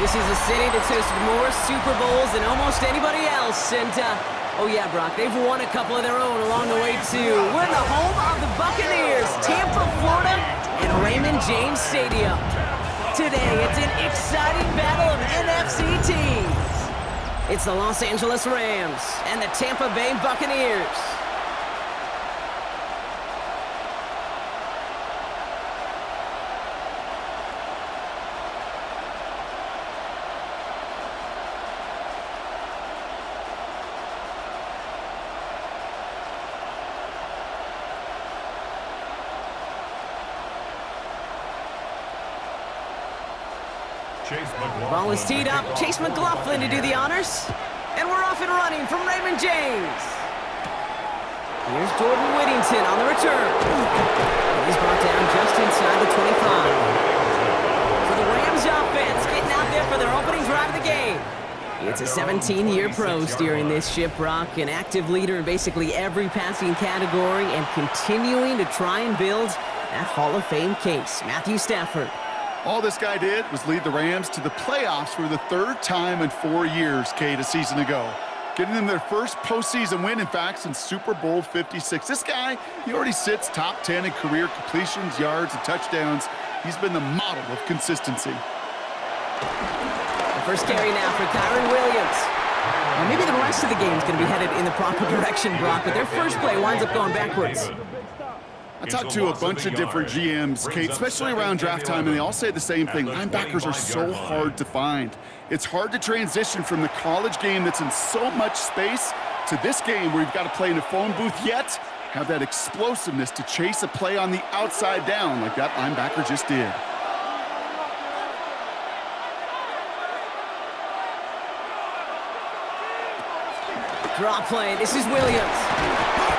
This is a city that's hosted more Super Bowls than almost anybody else. And, oh yeah, Brock, they've won a couple of their own along the way, too. We're in the home of the Buccaneers, Tampa, Florida, and Raymond James Stadium. Today, it's an exciting battle of NFC teams. It's the Los Angeles Rams and the Tampa Bay Buccaneers. Ball is teed up. Chase McLaughlin to do the honors. And we're off and running from Raymond James. Here's Jordan Whittington on the return. He's brought down just inside the 25. So the Rams offense getting out there for their opening drive of the game. It's a 17-year pro steering this ship, Brock, an active leader in basically every passing category and continuing to try and build that Hall of Fame case. Matthew Stafford. All this guy did was lead the Rams to the playoffs for the third time in 4 years, Kate, a season ago. Getting them their first postseason win, in fact, since Super Bowl 56. This guy, he already sits top 10 in career completions, yards, and touchdowns. He's been the model of consistency. The first carry now for Kyron Williams. Now maybe the rest of the game is going to be headed in the proper direction, Brock, but their first play winds up going backwards. I talked to a bunch of different GMs, Kate, especially around draft time, and they all say the same thing. Linebackers are so hard to find. It's hard to transition from the college game that's in so much space to this game where you've got to play in a phone booth, yet have that explosiveness to chase a play on the outside down like that linebacker just did. Draw play. This is Williams.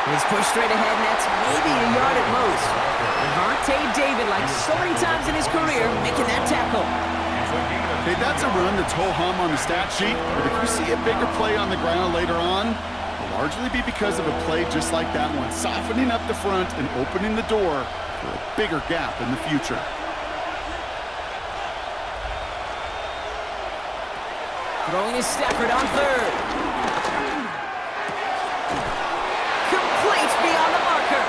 He's pushed straight ahead, and that's maybe a yard at most. Devontae David, like so many times in his career, making that tackle. Okay, that's a run that's ho-hum on the stat sheet, but if you see a bigger play on the ground later on, it'll largely be because of a play just like that one, softening up the front and opening the door for a bigger gap in the future. Throwing is Stafford on third. Beyond the marker.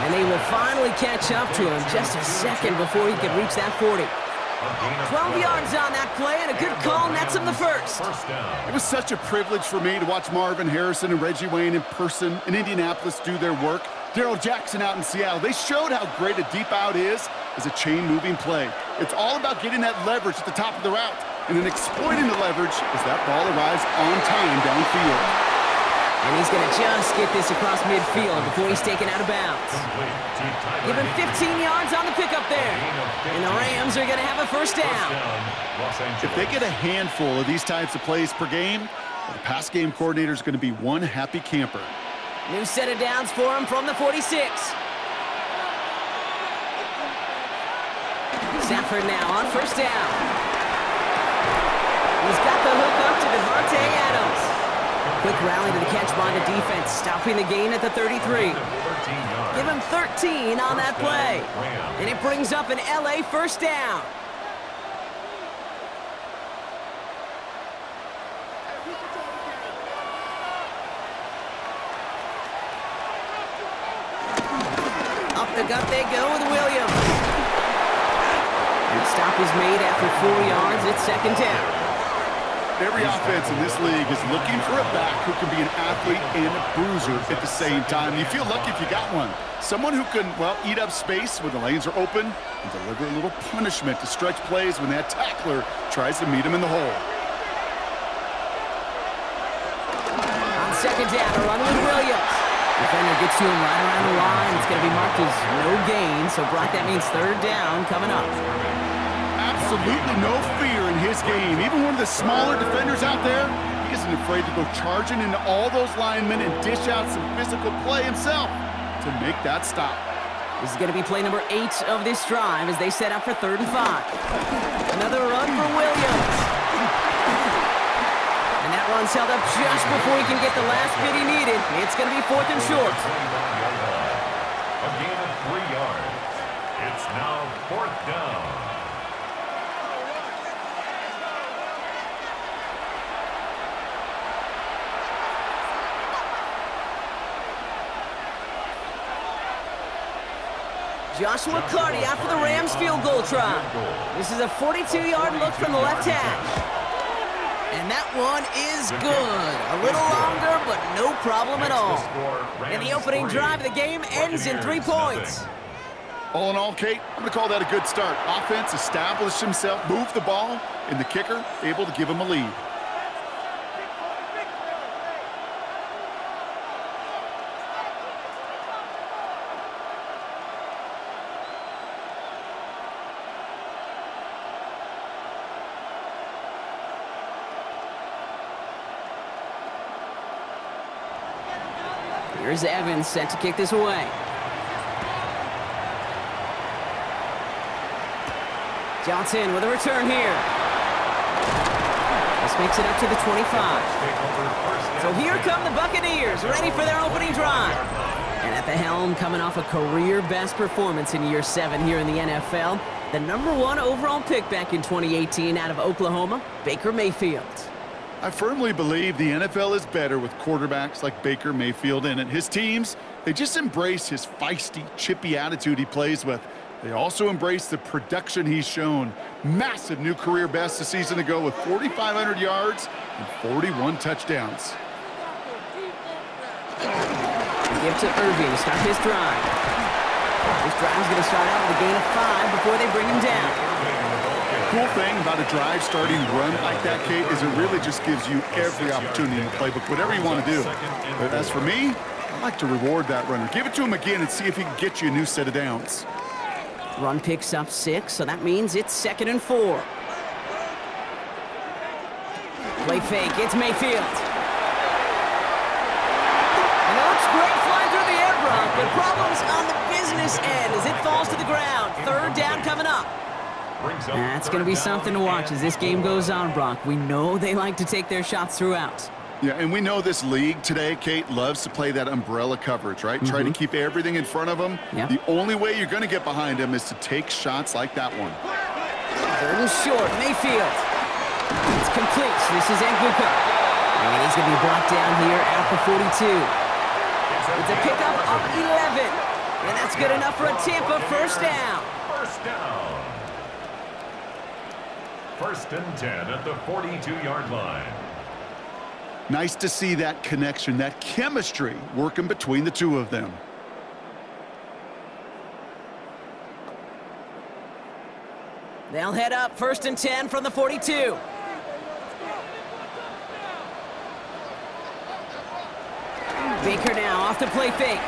And they will finally catch up to him just a second before he could reach that 40. 12 yards on that play, and a good call nets him the first. It was such a privilege for me to watch Marvin Harrison and Reggie Wayne in person in Indianapolis do their work. Darrell Jackson out in Seattle. They showed how great a deep out is as a chain-moving play. It's all about getting that leverage at the top of the route and then exploiting the leverage as that ball arrives on time downfield. And he's going to just get this across midfield before he's taken out of bounds. Give him 15 yards on the pickup there. And the Rams are going to have a first down. If they get a handful of these types of plays per game, the pass game coordinator is going to be one happy camper. New set of downs for him from the 46. Stafford now on first down. He's got the hook up to Devontae Adams. Quick rally to the catch by the defense, stopping the gain at the 33. Give him 13 on that play. And it brings up an LA first down. Up the gut they go with Williams. And the stop is made after 4 yards. It's second down. Every offense in this league is looking for a back who can be an athlete and a bruiser at the same time. You feel lucky if you got one. Someone who can, well, eat up space when the lanes are open and deliver a little punishment to stretch plays when that tackler tries to meet him in the hole. On second down, a run with Williams. Defender gets to him right around the line. It's going to be marked as no gain, so Brock, that means third down coming up. Absolutely no fear in his game. Even one of the smaller defenders out there, he isn't afraid to go charging into all those linemen and dish out some physical play himself to make that stop. This is going to be play number 8 of this drive as they set up for 3rd and 5. Another run for Williams. And that run's held up just before he can get the last bit he needed. It's going to be 4th and short. A gain of 3 yards. It's now 4th down. Joshua Clardy out for the Rams field goal try. This is a 42-yard look from the left hash. And that one is good. A little longer, but no problem at all. And the opening drive of the game ends in 3 points. All in all, Kate, I'm going to call that a good start. Offense established himself, moved the ball, and the kicker able to give him a lead. Here's Evans set to kick this away. Johnson with a return here. This makes it up to the 25. So here come the Buccaneers, ready for their opening drive. And at the helm, coming off a career-best performance in year 7 here in the NFL, the #1 overall pick back in 2018 out of Oklahoma, Baker Mayfield. I firmly believe the NFL is better with quarterbacks like Baker Mayfield in it. His teams, they just embrace his feisty, chippy attitude he plays with. They also embrace the production he's shown. Massive new career best a season ago with 4,500 yards and 41 touchdowns. Give to Irving to start his drive. This drive's going to start out with a gain of 5 before they bring him down. Cool thing about a drive starting run like that, Kate, is it really just gives you every opportunity in the playbook, whatever you want to do. But as for me, I like to reward that runner. Give it to him again and see if he can get you a new set of downs. Run picks up 6, so that means it's 2nd and 4. Play fake, it's Mayfield. And it looks great flying through the air, Brock, but problems on the business end as it falls to the ground. 3rd down coming up. That's going to be something to watch as this game goes on, Brock. We know they like to take their shots throughout. Yeah, and we know this league today, Kate, loves to play that umbrella coverage, right? Try to keep everything in front of them. Yeah. The only way you're going to get behind them is to take shots like that one. 3rd and short, Mayfield. It's complete. This is Nguka. And he's going to be brought down here at the 42. It's a pickup of 11. And that's good enough for a Tampa 1st down. 1st down. 1st and 10 at the 42-yard line. Nice to see that connection, that chemistry working between the two of them. They'll head up 1st and 10 from the 42. Baker now off the play fake.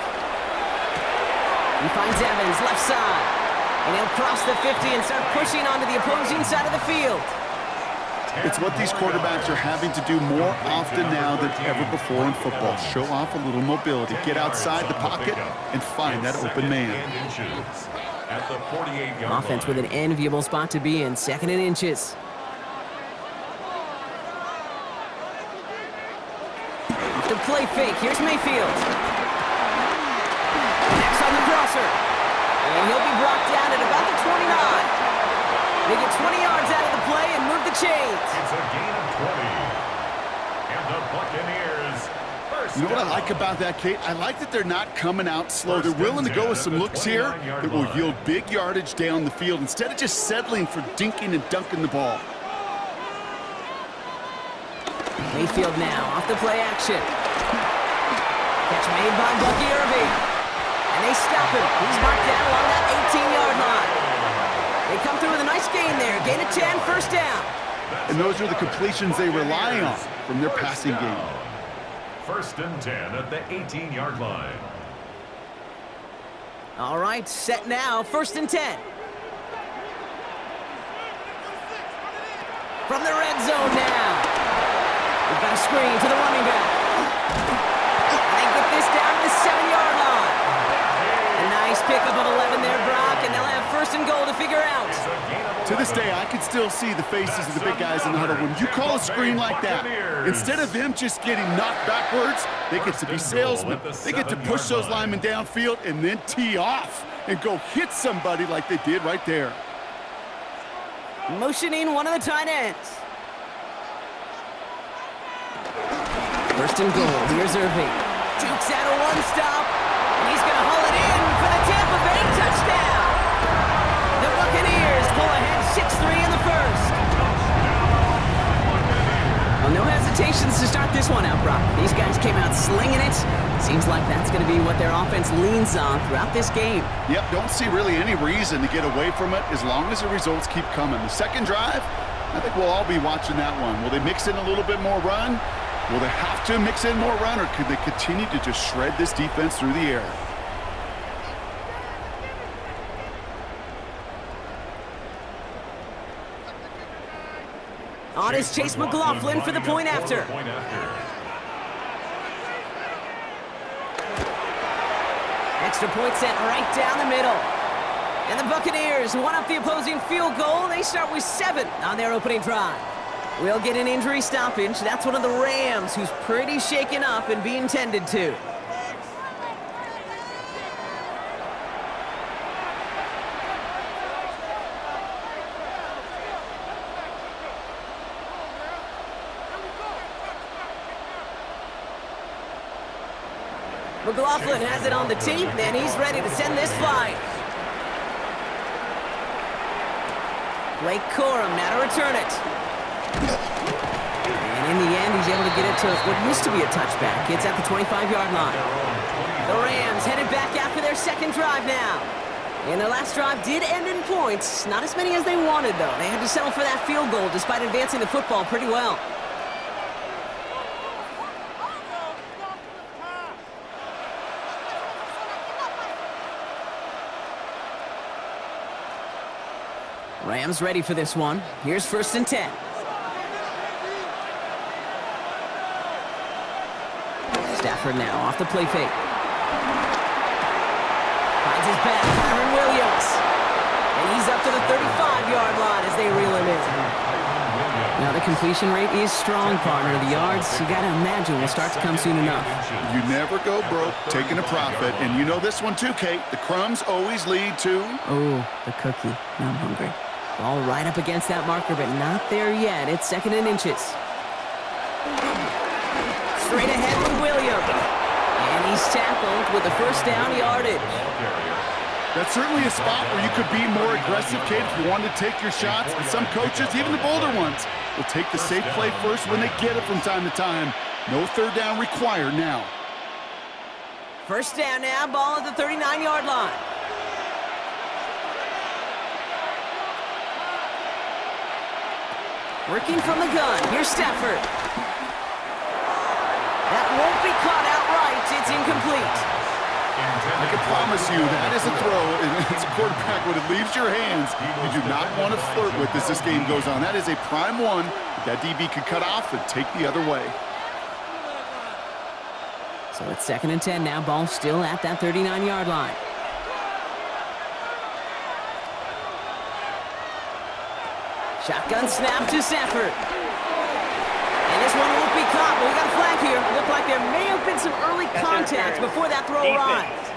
He finds Evans left side. And he'll cross the 50 and start pushing onto the opposing side of the field. It's what these quarterbacks are having to do more often now than ever before in football. Show off a little mobility. Get outside the pocket and find that open man. Offense with an enviable spot to be in. 2nd and inches. Off the play fake. Here's Mayfield. Next on the crosser. And he'll be brought down at about the 29. They get 20 yards out of the play and move the chains. It's a gain of 20. And the Buccaneers first. You know what I like about that, Kate? I like that they're not coming out slow. They're willing to go with some looks here that will yield big yardage down the field instead of just settling for dinking and dunking the ball. Mayfield now off the play action. Catch made by Bucky Irving. And they stop him. He's marked down along that 18-yard line. They come through with a nice gain there. Gain of 10, 1st down. And those are the completions they rely on from their passing game. 1st and 10 at the 18-yard line. All right, set now. 1st and 10. From the red zone now. We've got a screen to the running back. And they get this down to the 7-yard line. A nice pickup of 11 there, Brock, and they'll have 1st and goal to figure out. To this day, I can still see the faces of the big guys in the huddle. When you call a screen like that, instead of them just getting knocked backwards, they get to be salesmen. They get to push those linemen downfield and then tee off and go hit somebody like they did right there. Motioning one of the tight ends. 1st and goal. Here's Irving. Jukes out a one-stop, and he's going to haul it in for the Tampa Bay touchdown. this one out, Brock? These guys came out slinging it. Seems like that's going to be what their offense leans on throughout this game. Yep, don't see really any reason to get away from it as long as the results keep coming. The second drive, I think we'll all be watching that one. Will they mix in a little bit more run? Will they have to mix in more run, or could they continue to just shred this defense through the air? On is Chase McLaughlin for the point after. Extra point sent right down the middle. And the Buccaneers won up the opposing field goal. They start with 7 on their opening drive. We'll get an injury stoppage. That's one of the Rams who's pretty shaken up and being tended to. McLaughlin has it on the tee, and he's ready to send this flying. Blake Corum now to return it. And in the end, he's able to get it to what used to be a touchback. It's at the 25-yard line. The Rams headed back after their second drive now. And their last drive did end in points. Not as many as they wanted, though. They had to settle for that field goal despite advancing the football pretty well. Rams ready for this one. Here's 1st and 10. Stafford now off the play fake. Finds his back, Kyron Williams. And he's up to the 35-yard line as they reel him in. Now the completion rate is strong, partner. The yards, you got to imagine, will start to come soon enough. You never go broke taking a profit. And you know this one too, Kate. The crumbs always lead to... Oh, the cookie. Now I'm hungry. All right up against that marker, but not there yet. It's 2nd and inches. Straight ahead with Williams. And he's tackled with the first down yardage. That's certainly a spot where you could be more aggressive, Kate, if you wanted to take your shots. And some coaches, even the bolder ones, will take the safe play first when they get it from time to time. No third down required now. First down now, ball at the 39-yard line. Working from the gun. Here's Stafford. That won't be caught outright. It's incomplete. I can promise you that is a throw. As a quarterback, when it leaves your hands, you do not want to flirt with as this game goes on. That is a prime one that DB could cut off and take the other way. So it's 2nd and 10 now. Ball still at that 39-yard line. Shotgun snap to Stafford. And this one won't be caught, but we got a flag here. Looked like there may have been some early contact before that throw arrived.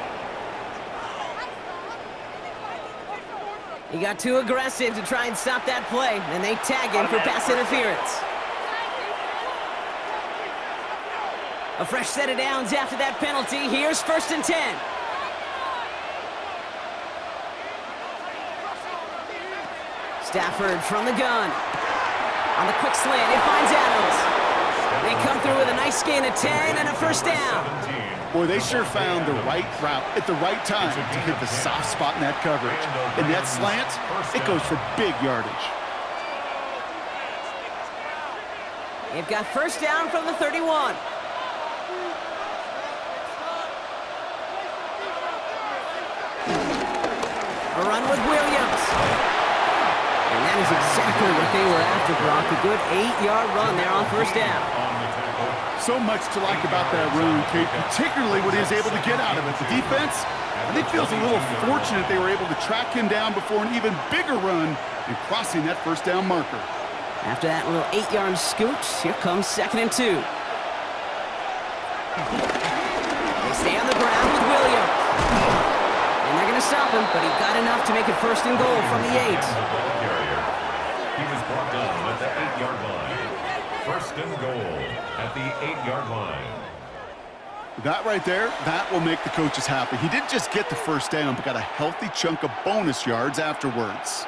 He got too aggressive to try and stop that play, and they tag him for pass interference. A fresh set of downs after that penalty. Here's 1st and 10. Stafford from the gun. On the quick slant, it finds Adams. They come through with a nice gain of 10 and a first down. Boy, they sure found the right route at the right time to hit the soft spot in that coverage. And that slant, it goes for big yardage. They've got first down from the 31. A run with Williams. And that is exactly what they were after, Brock. A good 8-yard run there on first down. So much to like about that run, Kate, particularly what he was able to get out of it. The defense, I think, feels a little fortunate they were able to track him down before an even bigger run and crossing that first down marker. After that little 8-yard scoot, here comes 2nd and 2. They stay on the ground with Williams. And they're going to stop him, but he got enough to make it 1st and goal from the 8. He was brought down at the 8-yard line. 1st and goal at the 8-yard line. That right there, that will make the coaches happy. He didn't just get the first down, but got a healthy chunk of bonus yards afterwards.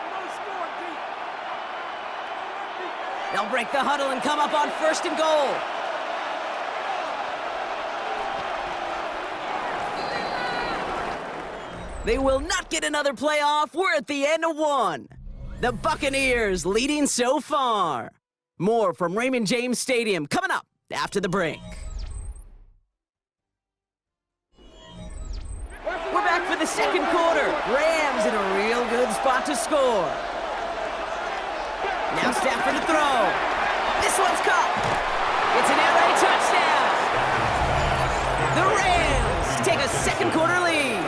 They'll break the huddle and come up on 1st and goal. They will not get another playoff. We're at the end of one. The Buccaneers leading so far. More from Raymond James Stadium coming up after the break. We're back for the second quarter. Rams in a real good spot to score. Now Stafford to throw. This one's caught. It's an LA touchdown. The Rams take a second quarter lead.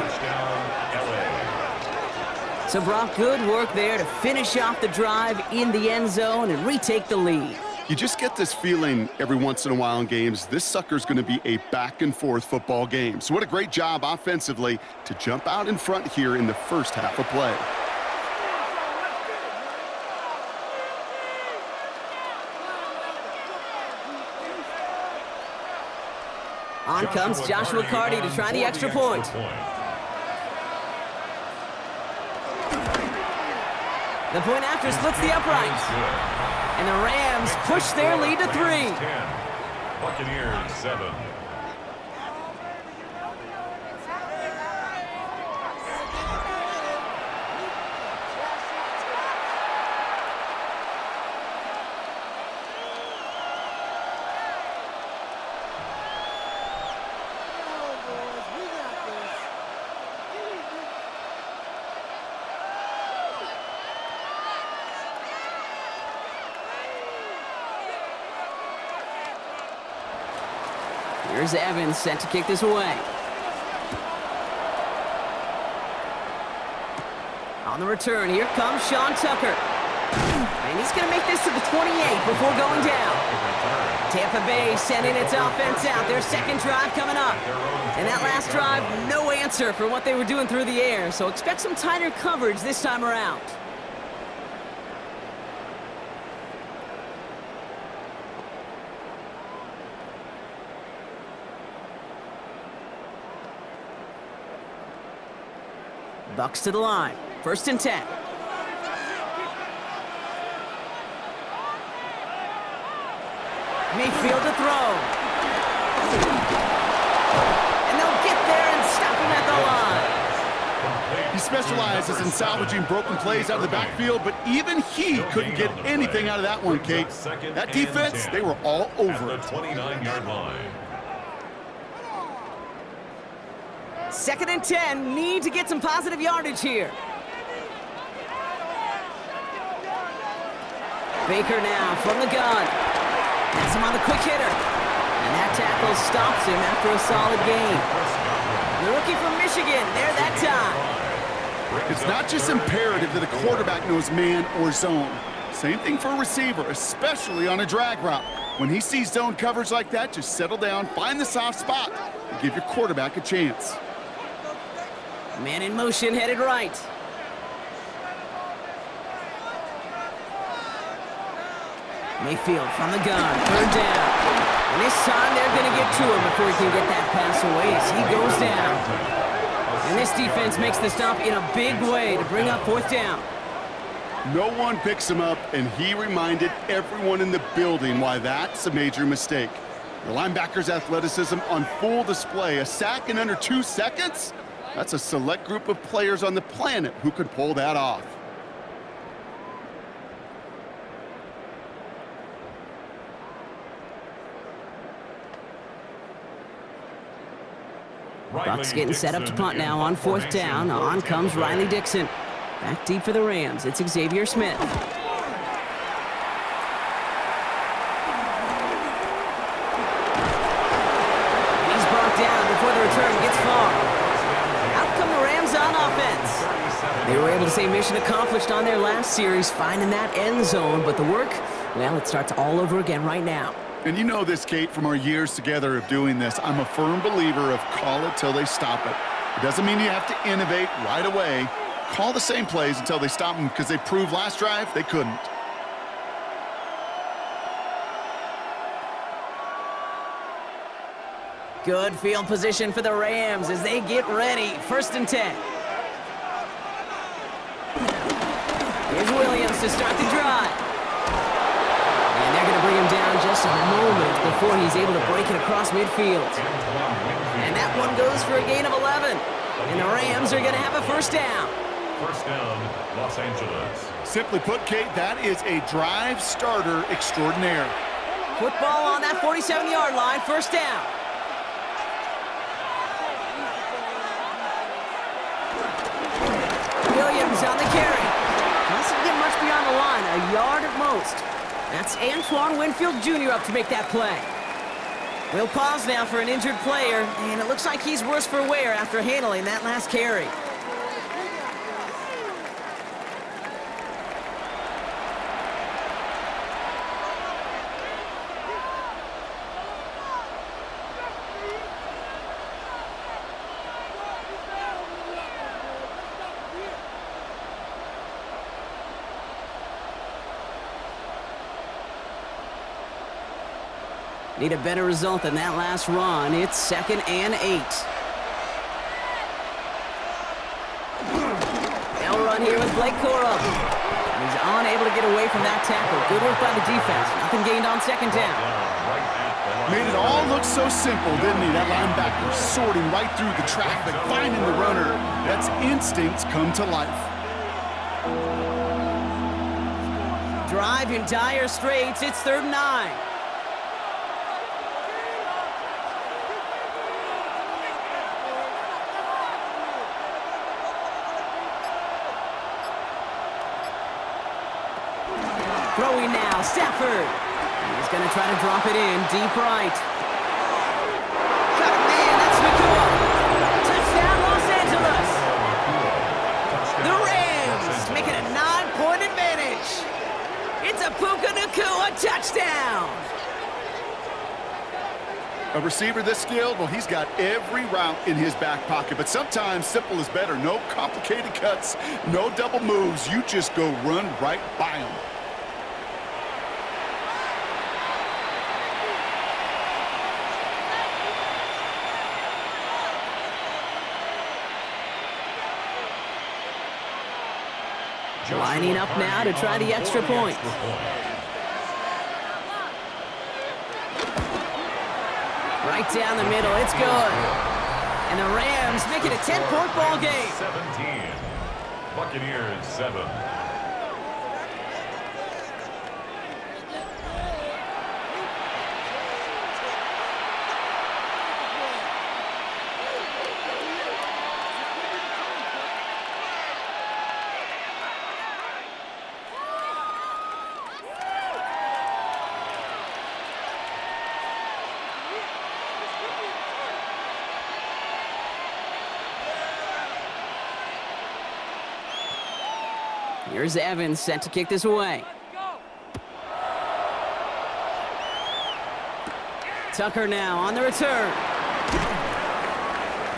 So Brock, good work there to finish off the drive in the end zone and retake the lead. You just get this feeling every once in a while in games, this sucker's going to be a back-and-forth football game. So what a great job offensively to jump out in front here in the first half of play. On comes Joshua Carty to try the extra point. The point after splits the uprights. And the Rams push their lead to 3. Buccaneers 7. Here's Evans set to kick this away. On the return, here comes Sean Tucker. And he's going to make this to the 28 before going down. Tampa Bay sending its offense out. Their second drive coming up. And that last drive, no answer for what they were doing through the air. So expect some tighter coverage this time around. Bucks to the line. 1st and 10. Mayfield to throw. And they'll get there and stop him at the line. He specializes in salvaging broken plays out of the backfield, but even he couldn't get anything out of that one, Kate. That defense, they were all over it. 29-yard line. 2nd and 10, need to get some positive yardage here. Baker now from the gun. Has him on the quick hitter. And that tackle stops him after a solid gain. The rookie from Michigan, there that time. It's not just imperative that a quarterback knows man or zone. Same thing for a receiver, especially on a drag route. When he sees zone coverage like that, just settle down, find the soft spot, and give your quarterback a chance. Man in motion, headed right. Mayfield from the gun, 3rd down. And this time they're going to get to him before he can get that pass away as he goes down. And this defense makes the stop in a big way to bring up 4th down. No one picks him up, and he reminded everyone in the building why that's a major mistake. The linebacker's athleticism on full display. A sack in under 2 seconds? That's a select group of players on the planet who could pull that off. Bucks getting set up to punt now on 4th down. On comes Riley Dixon. Back deep for the Rams. It's Xavier Smith. He's brought down before the return gets far. Out come the Rams on offense. They were able to say mission accomplished on their last series, finding that end zone. But the work, well, it starts all over again right now. And you know this, Kate, from our years together of doing this. I'm a firm believer of call it till they stop it. It doesn't mean you have to innovate right away. Call the same plays until they stop them, because they proved last drive they couldn't. Good field position for the Rams as they get ready. 1st and 10. Here's Williams to start the drive. And they're going to bring him down just a moment before he's able to break it across midfield. And that one goes for a gain of 11. And the Rams are going to have a first down. First down, Los Angeles. Simply put, Kate, that is a drive starter extraordinaire. Football on that 47-yard line, first down. Williams on the carry. Doesn't get much beyond the line, a yard at most. That's Antoine Winfield Jr. up to make that play. We'll pause now for an injured player, and it looks like he's worse for wear after handling that last carry. Need a better result than that last run. It's 2nd and 8. They'll run here with Blake Corum. He's unable to get away from that tackle. Good work by the defense. Nothing gained on second down. Made it all look so simple, didn't he? That linebacker sorting right through the traffic, finding the runner. That's instincts come to life. Drive in dire straits. It's 3rd and 9. Throwing now, Stafford. He's going to try to drop it in, deep right. Got it, man, that's Nakua. Touchdown, Los Angeles. The Rams make it a 9-point advantage. It's a Puka Nakua touchdown. A receiver this skilled, well, he's got every route in his back pocket, but sometimes simple is better. No complicated cuts, no double moves. You just go run right by him. Lining up now to try the extra point. Right down the middle, it's good. And the Rams make it a 10-point ball game. 17. Buccaneers 7. Here's Evans set to kick this away. Tucker now on the return.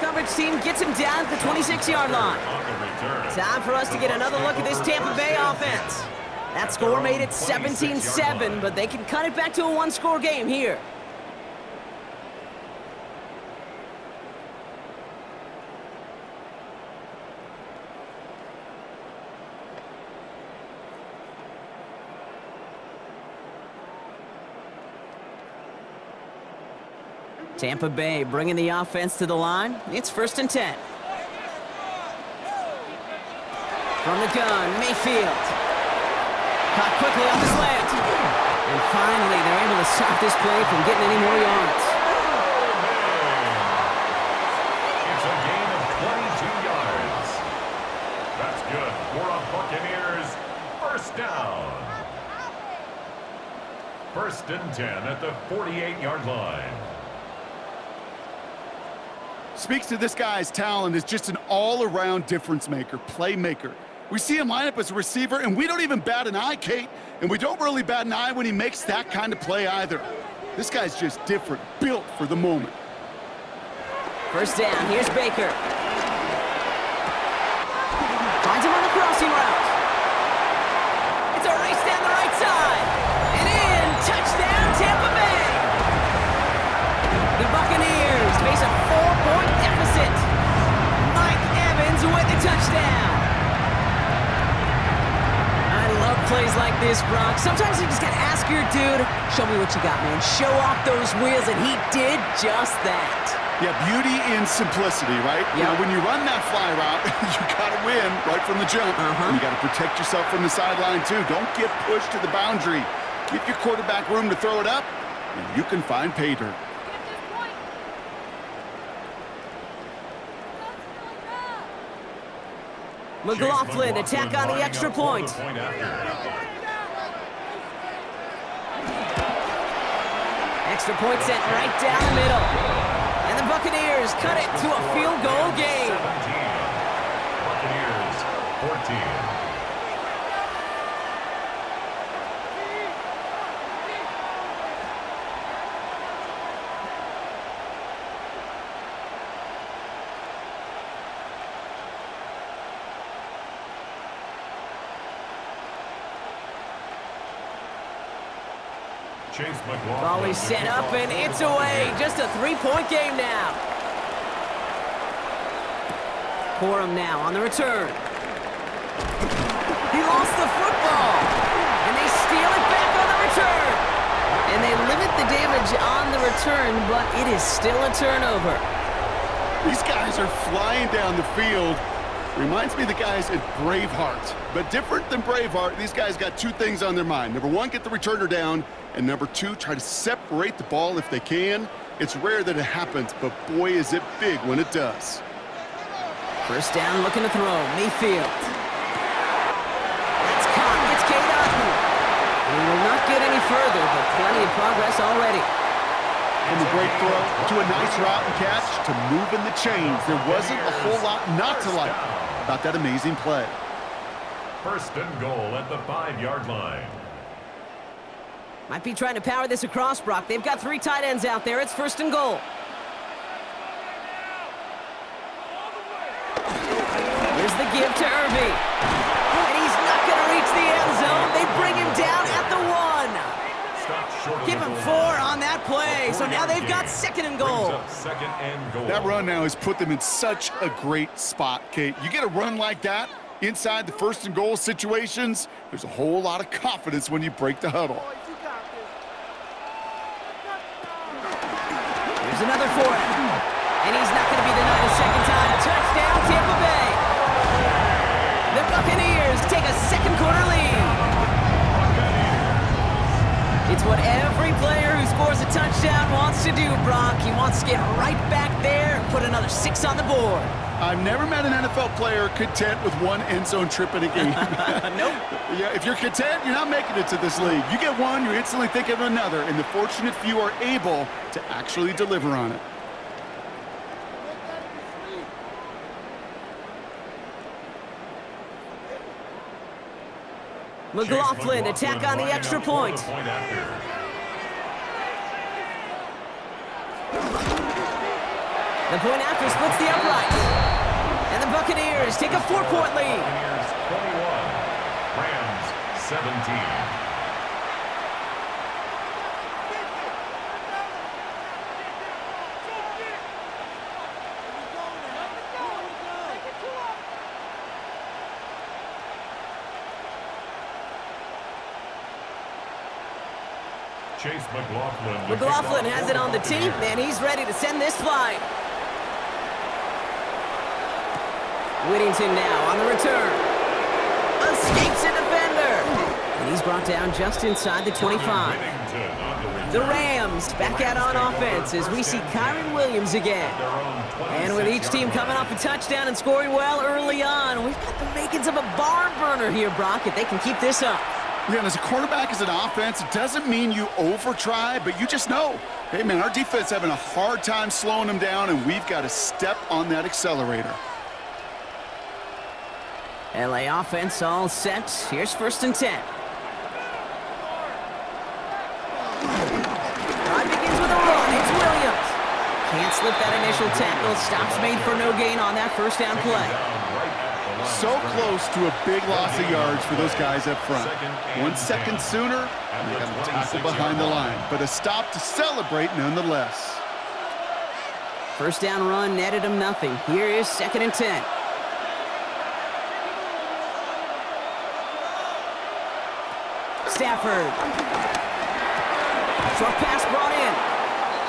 Coverage team gets him down at the 26-yard line. Time for us to get another look at this Tampa Bay offense. That score made it 17-7, but they can cut it back to a one-score game here. Tampa Bay bringing the offense to the line. It's 1st and 10. From the gun, Mayfield. Caught quickly on the slant. And finally, they're able to stop this play from getting any more yards. It's a gain of 22 yards. That's good for a Buccaneers first down. 1st and 10 at the 48-yard line. Speaks to this guy's talent as just an all-around difference maker, playmaker. We see him line up as a receiver, and we don't even bat an eye, Kate, and we don't really bat an eye when he makes that kind of play either. This guy's just different, built for the moment. First down, here's Baker. Finds him on the crossing route. It's a race down the right side. And in, touchdown, Tampa Bay. The Buccaneers face a 4-point deficit. Mike Evans with the touchdown. I love plays like this, Brock. Sometimes you just gotta ask your dude, show me what you got, man. Show off those wheels, and he did just that. Yeah, beauty in simplicity, right? Yep. Now, when you run that fly route, you got to win right from the jump. You got to protect yourself from the sideline, too. Don't get pushed to the boundary. Give your quarterback room to throw it up, and you can find pay dirt. McLaughlin, attack on the extra point. Extra point sent right down the middle. And the Buccaneers cut it to a field goal game. 17. Buccaneers 14. Chase McLaughlin. Ball is set up and it's away. Just a 3-point game now. Corum now on the return. He lost the football. And they steal it back on the return. And they limit the damage on the return, but it is still a turnover. These guys are flying down the field. Reminds me of the guys at Braveheart. But different than Braveheart, these guys got two things on their mind. Number one, get the returner down. And number two, try to separate the ball if they can. It's rare that it happens, but boy, is it big when it does. First down, looking to throw. Mayfield. It's caught. It's Cade Otton. He will not get any further, but plenty of progress already. From a great throw to a nice route and catch to moving the chains. There wasn't a whole lot not to like about that amazing play. First and goal at the 5-yard line. Might be trying to power this across, Brock. They've got 3 tight ends out there. It's first and goal. Here's the give to Irving. And he's not going to reach the end zone. They bring him down at the 1. Give him 4 on that play. So now they've got second and goal. That run now has put them in such a great spot, Kate. You get a run like that inside the first and goal situations, there's a whole lot of confidence when you break the huddle. Here's another for him. And he's not going to be denied a second time. Touchdown, Tampa Bay. The Buccaneers take a second-quarter lead. It's what every player who scores a touchdown wants to do, Brock. He wants to get right back there and put another 6 on the board. I've never met an NFL player content with one end zone trip in a game. Nope. Yeah, if you're content, you're not making it to this league. You get one, you're instantly thinking of another, and the fortunate few are able to actually deliver on it. McLaughlin, attack on the extra point. The point after splits the upright. And the Buccaneers take a 4-point lead. Buccaneers 21, Rams 17. Chase McLaughlin. McLaughlin has it on the team, and he's ready to send this flying. Whittington now on the return. Escapes a defender. And he's brought down just inside the 25. The Rams back out on offense as we see Kyron Williams again. And with each team coming off a touchdown and scoring well early on, we've got the makings of a barn burner here, Brock, if they can keep this up. Yeah, and as a quarterback, as an offense, it doesn't mean you over-try, but you just know, hey, man, our defense having a hard time slowing them down, and we've got to step on that accelerator. LA offense all set. Here's first and 10. Drive begins with a run. It's Williams. Can't slip that initial tackle. Stops made for no gain on that first down play. So close to a big loss of yards for those guys up front. 1 second sooner, and they got a tackle behind the line. But a stop to celebrate nonetheless. First down run netted him nothing. Here is second and 10. Stafford. Short pass brought in.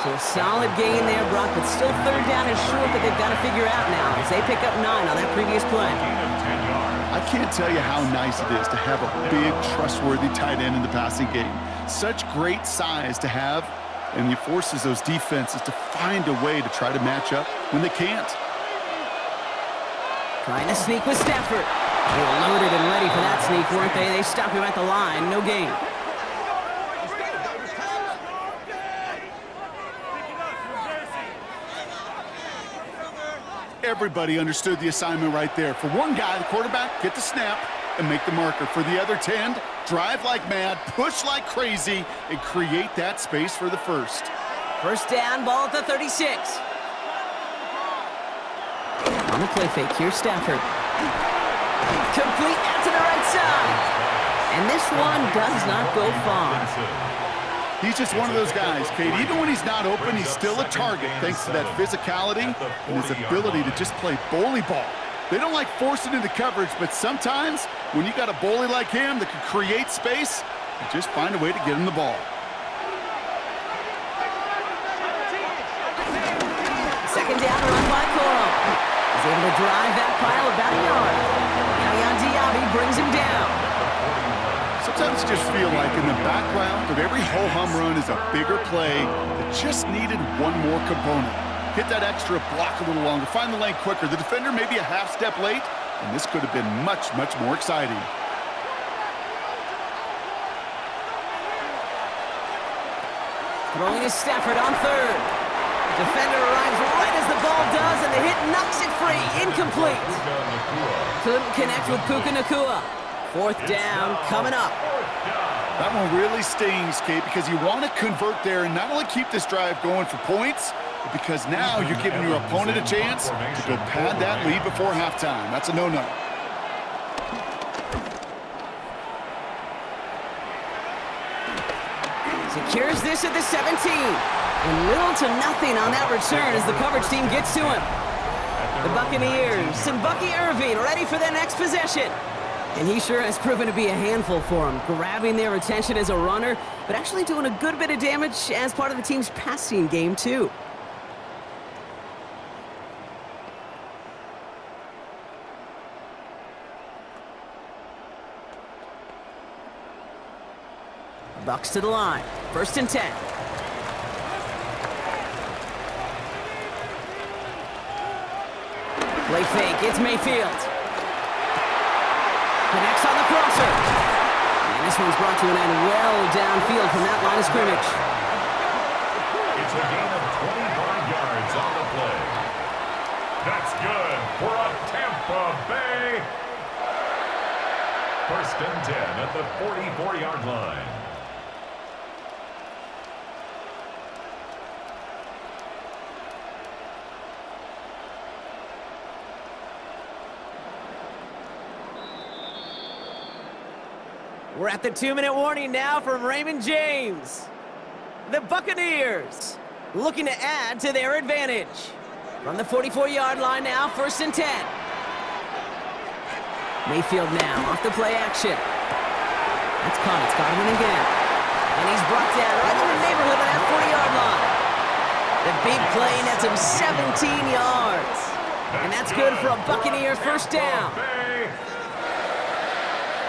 So a solid gain there, Brock, but still third down is short that they've got to figure out now as they pick up 9 on that previous play. I can't tell you how nice it is to have a big, trustworthy tight end in the passing game. Such great size to have, and he forces those defenses to find a way to try to match up when they can't. Trying to sneak with Stafford. They were loaded and ready for that sneak, weren't they? They stop him at the line, no gain. Everybody understood the assignment right there. For one guy, the quarterback, get the snap and make the marker. For the other 10, drive like mad, push like crazy, and create that space for the first. First down, ball at the 36. On the play fake, here's Stafford. Complete out to the right side. And this one does not go far. He's just one of those guys, Kate. Even when he's not open, he's still a target thanks to that physicality and his ability to just play bully ball. They don't like forcing into coverage, but sometimes when you got a bully like him that can create space, you just find a way to get him the ball. Second down, run by Coral. He's able to drive that pile about a yard. Now Yan Diaby brings him down. Sometimes you just feel like in the background of every ho-hum run is a bigger play that just needed one more component. Hit that extra block a little longer, find the lane quicker. The defender may be a half step late, and this could have been much, much more exciting. Throwing is Stafford on third. Defender arrives right as the ball does, and the hit knocks it free. Incomplete. Couldn't connect with Puka Nacua. Fourth down coming up. That one really stings, Kate, because you want to convert there and not only keep this drive going for points, but because now you're giving your opponent a chance to go pad that lead before halftime. That's a no-no. Secures this at the 17. And little to nothing on that return as the coverage team gets to him. The Buccaneers and Bucky Irving ready for their next possession. And he sure has proven to be a handful for him, grabbing their attention as a runner, but actually doing a good bit of damage as part of the team's passing game, too. Bucks to the line. First and 10. Play fake. It's Mayfield. Connects on the crosser. And this one's brought to an end well downfield from that line of scrimmage. It's a gain of 25 yards on the play. That's good for a Tampa Bay. First and 10 at the 44-yard line. We're at the 2-minute warning now from Raymond James. The Buccaneers looking to add to their advantage. From the 44-yard line now, first and 10. Mayfield now off the play action. That's caught. It's got him in again. And he's brought down right in the neighborhood of that 40-yard line. The big play nets him 17 yards. And that's good for a Buccaneer first down.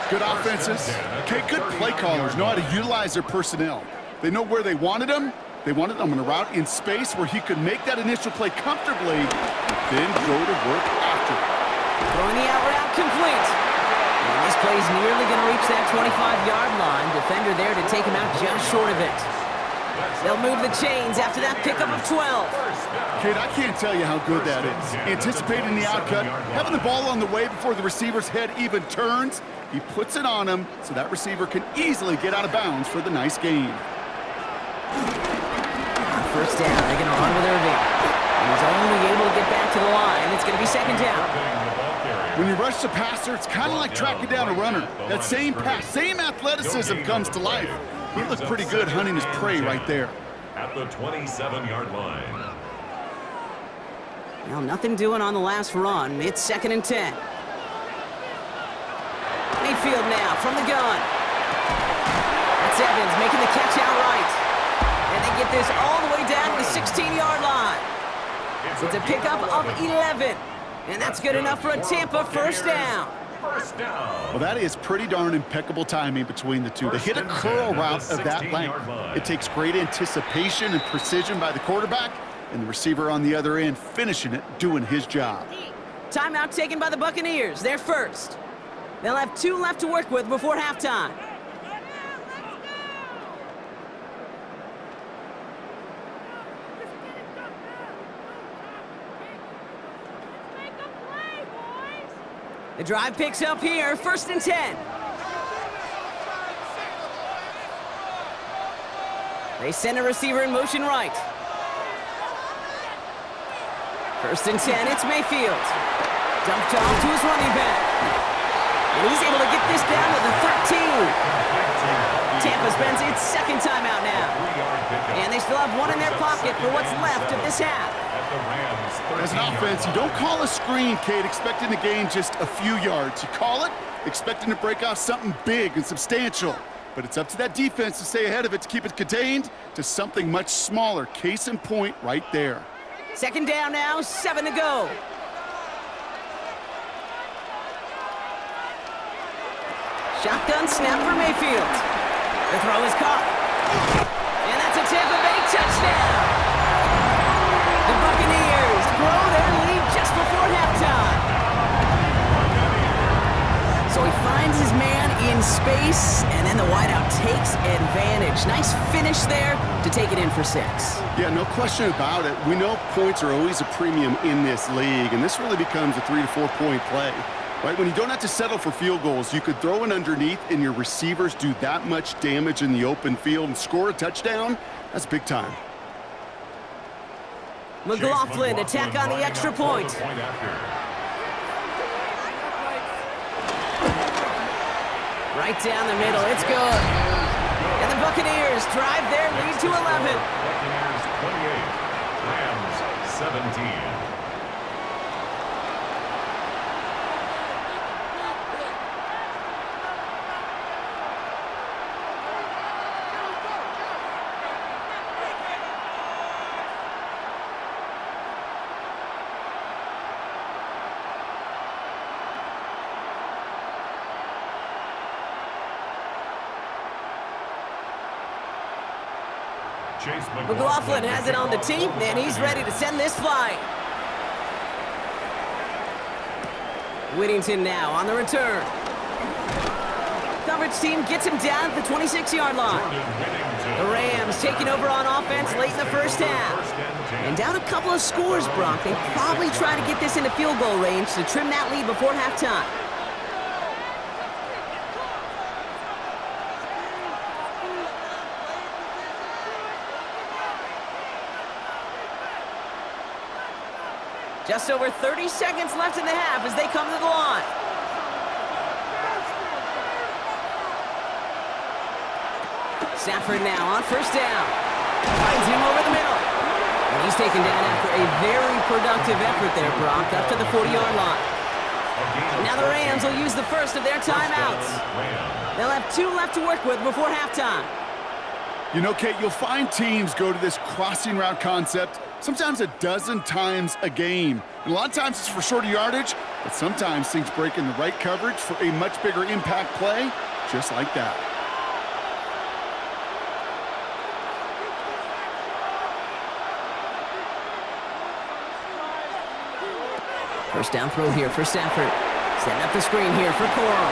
Good offenses. Okay, good play callers know how to utilize their personnel. They know where they wanted them. They wanted them on a route in space where he could make that initial play comfortably, but then go to work after. Throwing the out route complete. And this play's nearly going to reach that 25-yard line. Defender there to take him out just short of it. They'll move the chains after that pickup of 12. Kate, I can't tell you how good that is. Anticipating the outcut, having the ball on the way before the receiver's head even turns. He puts it on him so that receiver can easily get out of bounds for the nice gain. First down, they're going to run with Irving. And he's only able to get back to the line. It's going to be second down. When you rush the passer, it's kind of like tracking down a runner. That same pass, same athleticism comes to life. He looked pretty good hunting his prey right there. At the 27-yard line. Well, nothing doing on the last run. It's second and 10. Mayfield now from the gun. Evans making the catch outright. And they get this all the way down to the 16-yard line. It's a pickup of 11. And that's good enough for a Tampa first down. Well, that is pretty darn impeccable timing between the two. They hit a curl route of that length. It takes great anticipation and precision by the quarterback, and the receiver on the other end finishing it, doing his job. Timeout taken by the Buccaneers. They're first. They'll have 2 left to work with before halftime. The drive picks up here, 1st and 10. They send a receiver in motion right. 1st and 10, it's Mayfield. Dumped off to his running back. And he's able to get this down to the 13. Tampa spends its 2nd timeout now. And they still have 1 in their pocket for what's left of this half. As an offense, you don't call a screen, Kate, expecting to gain just a few yards. You call it expecting to break off something big and substantial. But it's up to that defense to stay ahead of it, to keep it contained to something much smaller. Case in point right there. 2nd down now, 7 to go. Shotgun snap for Mayfield. The throw is caught. And that's a Tampa Bay touchdown. The Buccaneers grow their lead just before halftime. So he finds his man in space, and then the wideout takes advantage. Nice finish there to take it in for 6. Yeah, no question about it. We know points are always a premium in this league, and this really becomes a 3 to 4 point play. Right, when you don't have to settle for field goals, you could throw it underneath and your receivers do that much damage in the open field and score a touchdown. That's big time. McLaughlin attack on the extra point. Right down the middle, it's good. And the Buccaneers drive their lead to 11. Buccaneers 28, Rams 17. McLaughlin has it on the team, and he's ready to send this flying. Whittington now on the return. Coverage team gets him down at the 26-yard line. The Rams taking over on offense late in the first half. And down a couple of scores, Brock. They probably try to get this into field goal range to trim that lead before halftime. Just over 30 seconds left in the half as they come to the line. Stafford now on 1st down. Finds him over the middle. And he's taken down after a very productive effort there, Brock, up to the 40-yard line. Now the Rams will use the first of their timeouts. They'll have 2 left to work with before halftime. You know, Kate, you'll find teams go to this crossing route concept sometimes a dozen times a game. And a lot of times it's for shorter yardage, but sometimes things break in the right coverage for a much bigger impact play, just like that. First down throw here for Stafford. Setting up the screen here for Coral.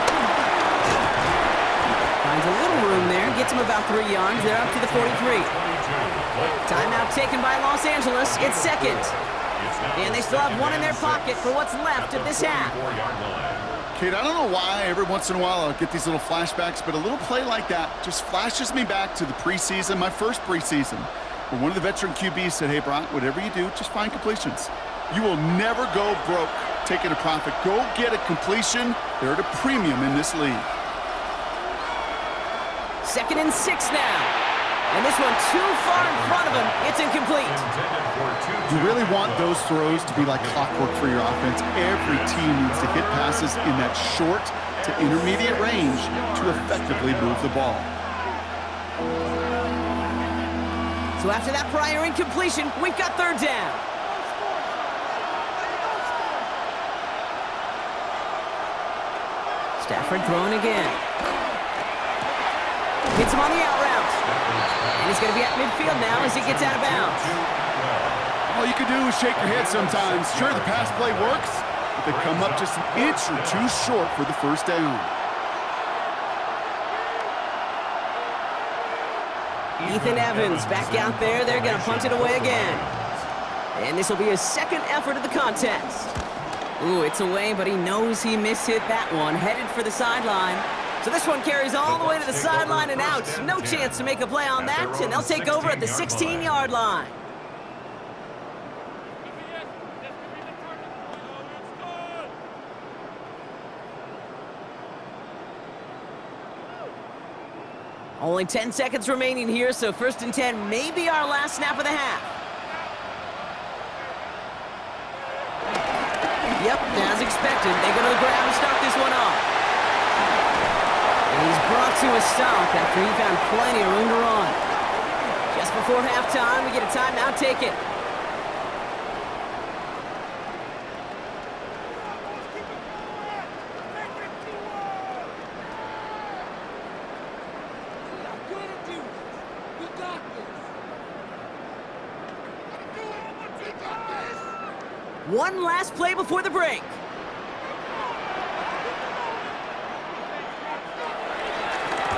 Finds a little room there, gets him about 3 yards. They're up to the 43. Timeout taken by Los Angeles. It's 2nd. And they still have 1 in their pocket for what's left of this half. Kate, I don't know why every once in a while I'll get these little flashbacks, but a little play like that just flashes me back to the preseason, my first preseason, where one of the veteran QBs said, hey, Brock, whatever you do, just find completions. You will never go broke taking a profit. Go get a completion. They're at a premium in this league. 2nd and 6 now. And this one too far in front of him. It's incomplete. You really want those throws to be like clockwork for your offense. Every team needs to hit passes in that short to intermediate range to effectively move the ball. So after that prior incompletion, we've got third down. Stafford throwing again. Hits him on the out route. And he's going to be at midfield now as he gets out of bounds. All you can do is shake your head sometimes. Sure, the pass play works, but they come up just an inch or two short for the first down. Ethan Evans back out there. They're going to punt it away again. And this will be his second effort of the contest. Ooh, it's away, but he knows he mishit that one. Headed for the sideline. So this one carries all the way to the sideline and out. No chance to make a play on that, and they'll take over at the 16-yard line. Only 10 seconds remaining here, so 1st and 10 may be our last snap of the half. Yep, as expected, they go to the ground to start this one off. And he's brought to a stop after he found plenty of room to run. Just before halftime, we get a timeout taken. One last play before the break.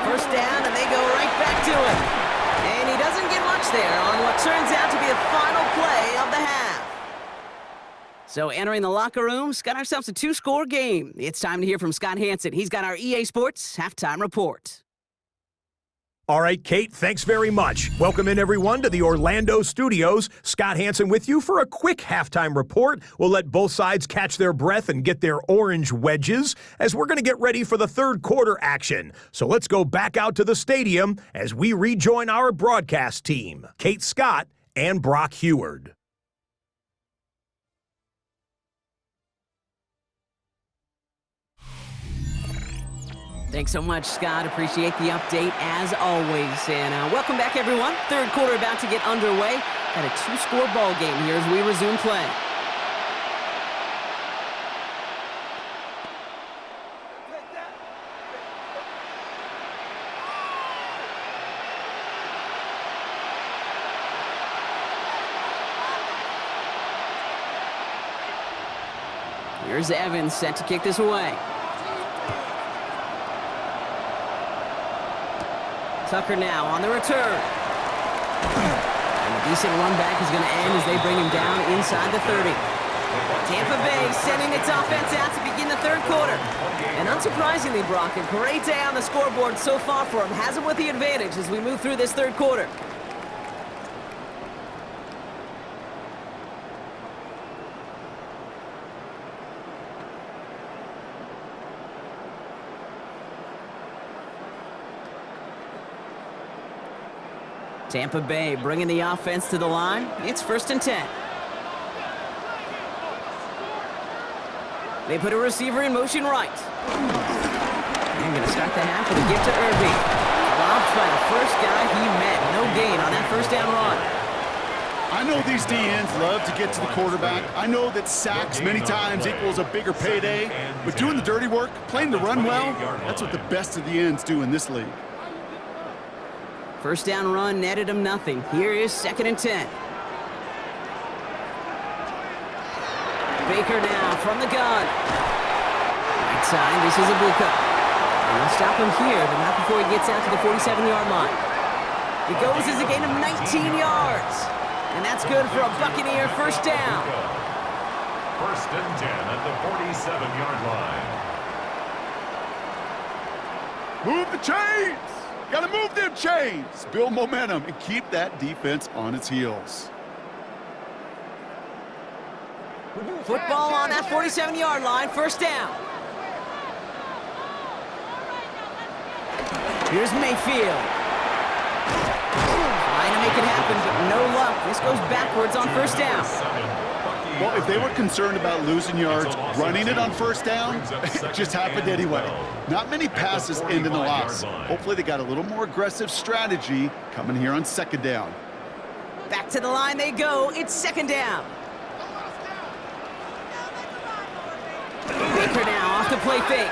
First down, and they go right back to it. And he doesn't get much there on what turns out to be the final play of the half. So entering the locker room's got ourselves a 2-score game. It's time to hear from Scott Hansen. He's got our EA Sports halftime report. All right, Kate, thanks very much. Welcome in, everyone, to the Orlando studios. Scott Hansen with you for a quick halftime report. We'll let both sides catch their breath and get their orange wedges as we're going to get ready for the third quarter action. So let's go back out to the stadium as we rejoin our broadcast team, Kate Scott and Brock Heward. Thanks so much, Scott. Appreciate the update, as always. And welcome back, everyone. Third quarter about to get underway. Got a 2-score ball game here as we resume play. Here's Evans set to kick this away. Tucker now on the return. And a decent run back is going to end as they bring him down inside the 30. Tampa Bay sending its offense out to begin the third quarter. And unsurprisingly, Brock, a great day on the scoreboard so far for him. Has him with the advantage as we move through this third quarter. Tampa Bay bringing the offense to the line. It's 1st and 10. They put a receiver in motion right. They're going to start the half with a gift to Irving. Lobbed by the first guy he met. No gain on that first down run. I know these DNs love to get to the quarterback. I know that sacks many times equals a bigger payday. But doing the dirty work, playing the run well, that's what the best of the ends do in this league. First down run netted him nothing. Here is 2nd and 10. Baker now from the gun. Right side, this is Ibuka. And they'll stop him here, but not before he gets out to the 47-yard line. It goes as a gain of 19 yards. And that's good for a Buccaneer first down. 1st and 10 at the 47-yard line. Move the chains! Got to move them chains, build momentum, and keep that defense on its heels. Football on that 47-yard line, first down. Here's Mayfield. Trying to make it happen, but no luck. This goes backwards on first down. Well, if they were concerned about losing yards, running it on first down, it just happened anyway. Not many passes end in a loss. Hopefully they got a little more aggressive strategy coming here on 2nd down. Back to the line they go. It's second down. Baker now off the play fake.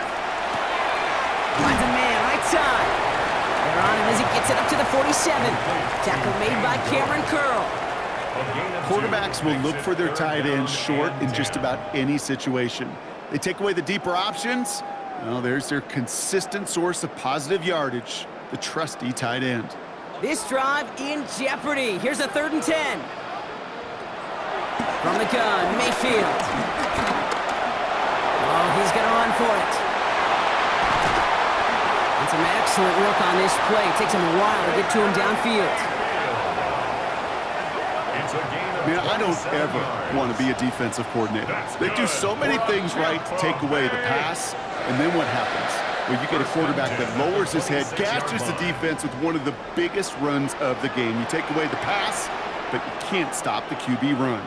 Finds a man, right side. They're on him as he gets it up to the 47. Tackle made by Cameron Curl. Quarterbacks will look for their tight end short in just about any situation. They take away the deeper options. Well, there's their consistent source of positive yardage, the trusty tight end. This drive in jeopardy. Here's a 3rd and 10. From the gun, Mayfield. Oh, he's going to run for it. And some excellent work on this play. It takes him a while to get to him downfield. Man, I don't ever want to be a defensive coordinator. They do so many things right to take away the pass, and then what happens? Well, you get a quarterback that lowers his head, gashes the defense with one of the biggest runs of the game. You take away the pass, but you can't stop the QB run.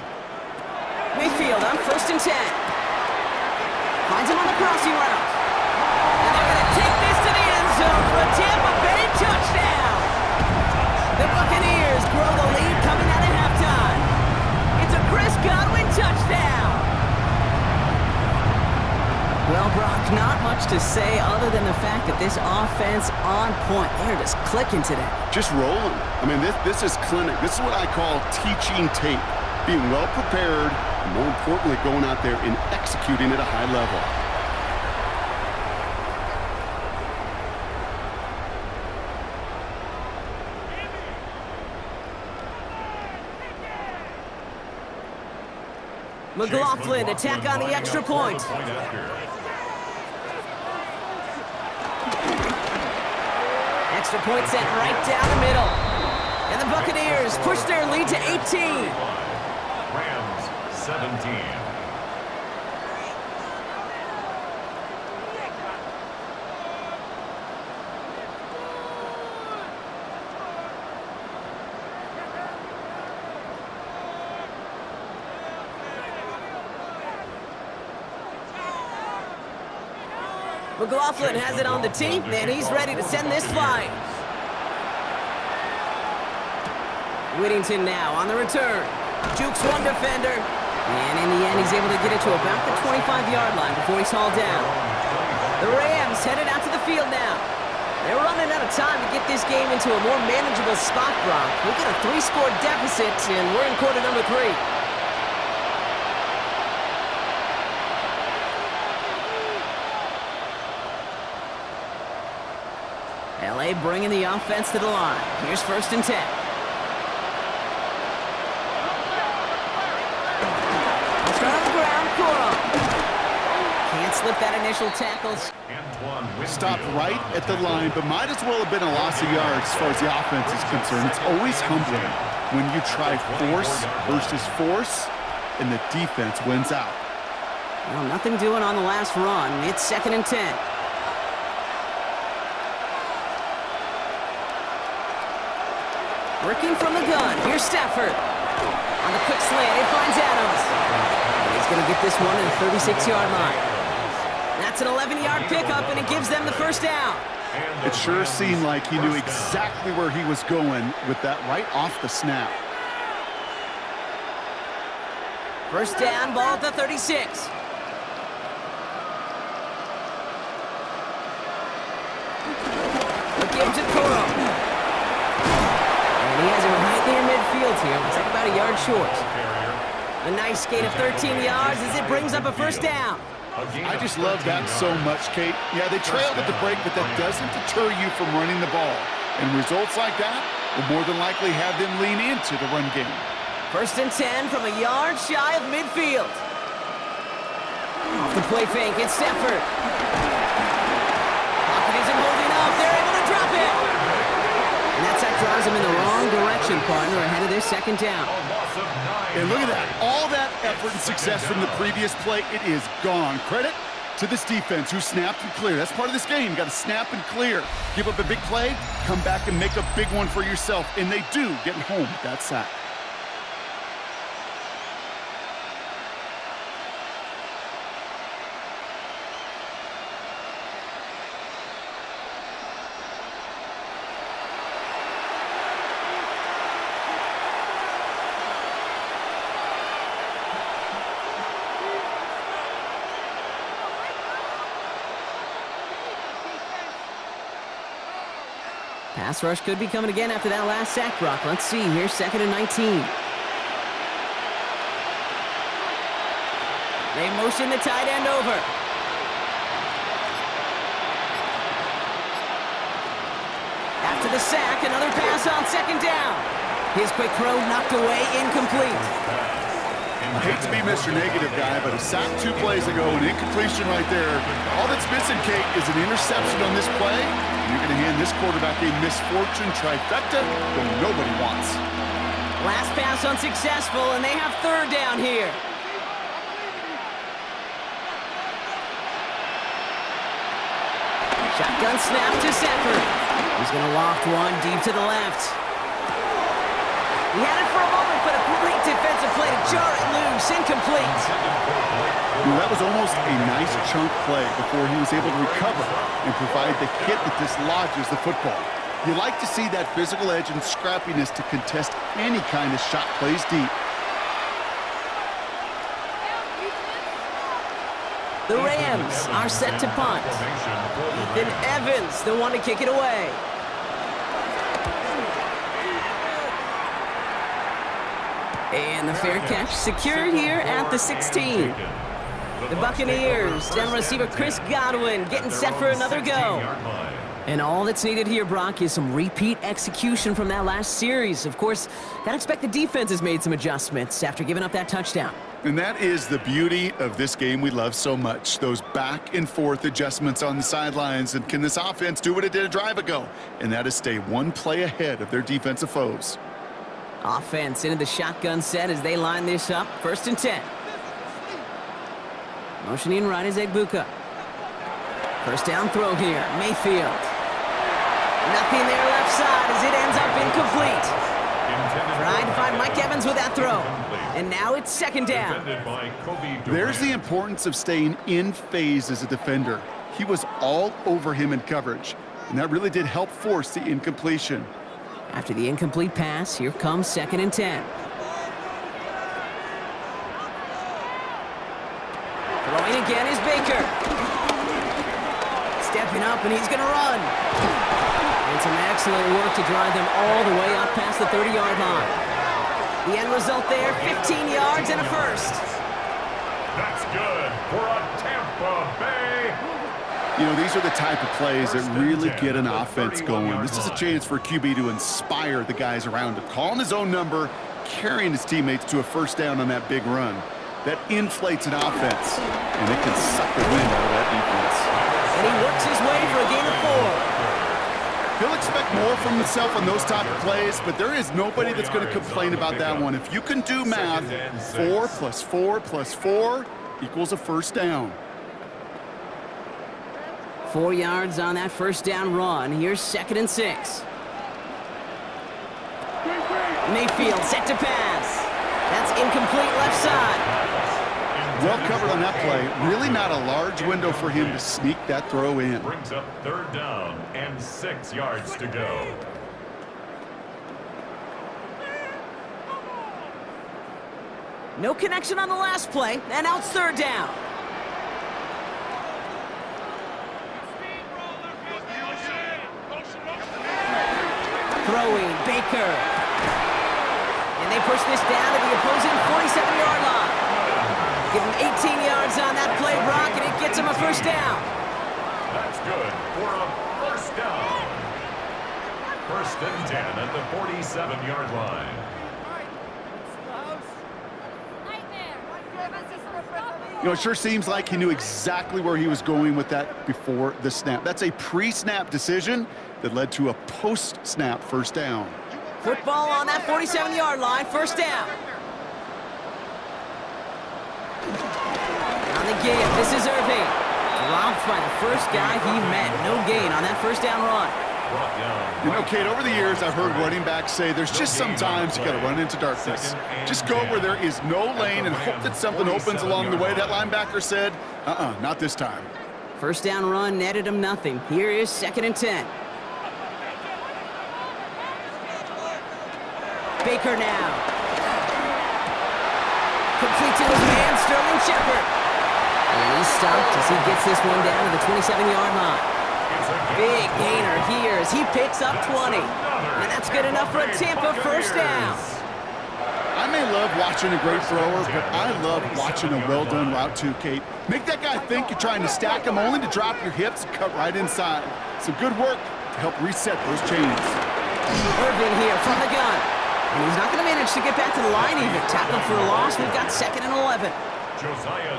Mayfield on 1st and 10. Finds him on the crossing route. And they're going to take this to the end zone for a Tampa Bay touchdown. The Buccaneers grow the lead coming out of halftime. It's a Chris Godwin touchdown. Well, Brock, not much to say other than the fact that this offense on point. They're just clicking today. Just rolling. I mean, this is clinic. This is what I call teaching tape. Being well prepared, and more importantly, going out there and executing at a high level. McLaughlin to tack on the extra point. Extra point sent right down the middle. And the Buccaneers push their lead to 18. Rams 17. McLaughlin has it on the tee, and he's ready to send this flying. Whittington now on the return. Jukes one defender. And in the end, he's able to get it to about the 25-yard line before he's hauled down. The Rams headed out to the field now. They're running out of time to get this game into a more manageable spot, Brock. We've got a 3-score deficit, and we're in quarter number 3. LA bringing the offense to the line. Here's 1st and 10. Start on the ground, Coro. Can't slip that initial tackle. Stopped right at the line, but might as well have been a loss of yards as far as the offense is concerned. It's always humbling when you try force versus force, and the defense wins out. Well, nothing doing on the last run. It's 2nd and 10. Working from the gun. Here's Stafford. On the quick slant, it finds Adams. And he's going to get this one at the 36-yard line. That's an 11-yard pickup, and it gives them the 1st down. It sure seemed like he knew exactly where he was going with that right off the snap. 1st down, ball at the 36. A give to Coro. He has it right near midfield here. It's like about a yard short. A nice gain of 13 yards as it brings up a 1st down. I just love that so much, Kate. Yeah, they trailed at the break, but that doesn't deter you from running the ball. And results like that will more than likely have them lean into the run game. 1st and 10 from a yard shy of midfield. Off the play fake, it's Stafford. Pocket isn't holding up. They're able to drop it. And that drives him in the wrong direction, partner, ahead of this 2nd down. And look at that. All that effort and success from the previous play, it is gone. Credit to this defense who snapped and cleared. That's part of this game. You got to snap and clear. Give up a big play, come back and make a big one for yourself. And they do, getting home with that sack. Pass rush could be coming again after that last sack, Brock. Let's see here, 2nd and 19. They motion the tight end over. After the sack, another pass on 2nd down. His quick throw knocked away, incomplete. I hate to be Mr. Negative guy, but a sack 2 plays ago, an incompletion right there. All that's missing, Kate, is an interception on this play. And you're going to hand this quarterback a misfortune trifecta that nobody wants. Last pass unsuccessful, and they have 3rd down here. Shotgun snap to Seifert. He's going to loft one deep to the left. He had it for a moment, but a great defensive play to jar it loose. Incomplete. That was almost a nice chunk play before he was able to recover and provide the hit that dislodges the football. You like to see that physical edge and scrappiness to contest any kind of shot plays deep. The Rams are set to punt. Ethan Evans, the one to kick it away. And the fair catch secured here at the 16. The Buccaneers, down receiver Chris Godwin, getting set for another go. And all that's needed here, Brock, is some repeat execution from that last series. Of course, gotta expect the defense has made some adjustments after giving up that touchdown. And that is the beauty of this game we love so much, those back and forth adjustments on the sidelines. And can this offense do what it did a drive ago? And that is stay one play ahead of their defensive foes. Offense into the shotgun set as they line this up. 1st and 10. Motioning right is Egbuka. 1st down throw here. Mayfield. Nothing there left side as it ends up incomplete. Trying to find Mike Evans with that throw. And now it's 2nd down. There's the importance of staying in phase as a defender. He was all over him in coverage, and that really did help force the incompletion. After the incomplete pass, here comes 2nd and 10. Throwing again is Baker. Stepping up, and he's going to run. And some excellent work to drive them all the way up past the 30-yard line. The end result there, 15 yards and a 1st. That's good for a Tampa Bay. You know, these are the type of plays that really get an offense going. This is a chance for a QB to inspire the guys around him. Calling his own number, carrying his teammates to a 1st down on that big run. That inflates an offense, and it can suck the wind out of that defense. And he works his way for a gain of 4. He'll expect more from himself on those type of plays, but there is nobody that's going to complain about that one. If you can do math, 4 + 4 + 4 equals a 1st down. 4 yards on that 1st down run. Here's 2nd and 6. Mayfield set to pass. That's incomplete left side. Well covered on that play. Really not a large window for him to sneak that throw in. Brings up 3rd down and 6 yards to go. No connection on the last play, and now it's 3rd down. Throwing, Baker. And they push this down to the opposing 47-yard line. Give him 18 yards on that play, Brock, and it gets him a 1st down. That's good for a 1st down. 1st and 10 at the 47-yard line. You know, it sure seems like he knew exactly where he was going with that before the snap. That's a pre-snap decision that led to a post-snap 1st down. Football on that 47-yard line, 1st down. On the give, this is Irving. Dropped by the first guy he met. No gain on that 1st down run. You know, Kate, over the years, I've heard running backs say there's just sometimes you got to run into darkness. Just go where there is no lane and hope that something opens along the way. That linebacker said, not this time. 1st down run netted him nothing. Here is 2nd and 10. Baker now. Complete to his man, Sterling Shepard. And he's stopped as he gets this one down to the 27-yard line. Big gainer here as he picks up 20. And that's good enough for a Tampa first down. I may love watching a great thrower, but I love watching a well-done route too, Kate. Make that guy think you're trying to stack him only to drop your hips and cut right inside. Some good work to help reset those chains. Irvin here from the gun. And he's not going to manage to get back to the line even. Tackled for a loss. We've got 2nd and 11.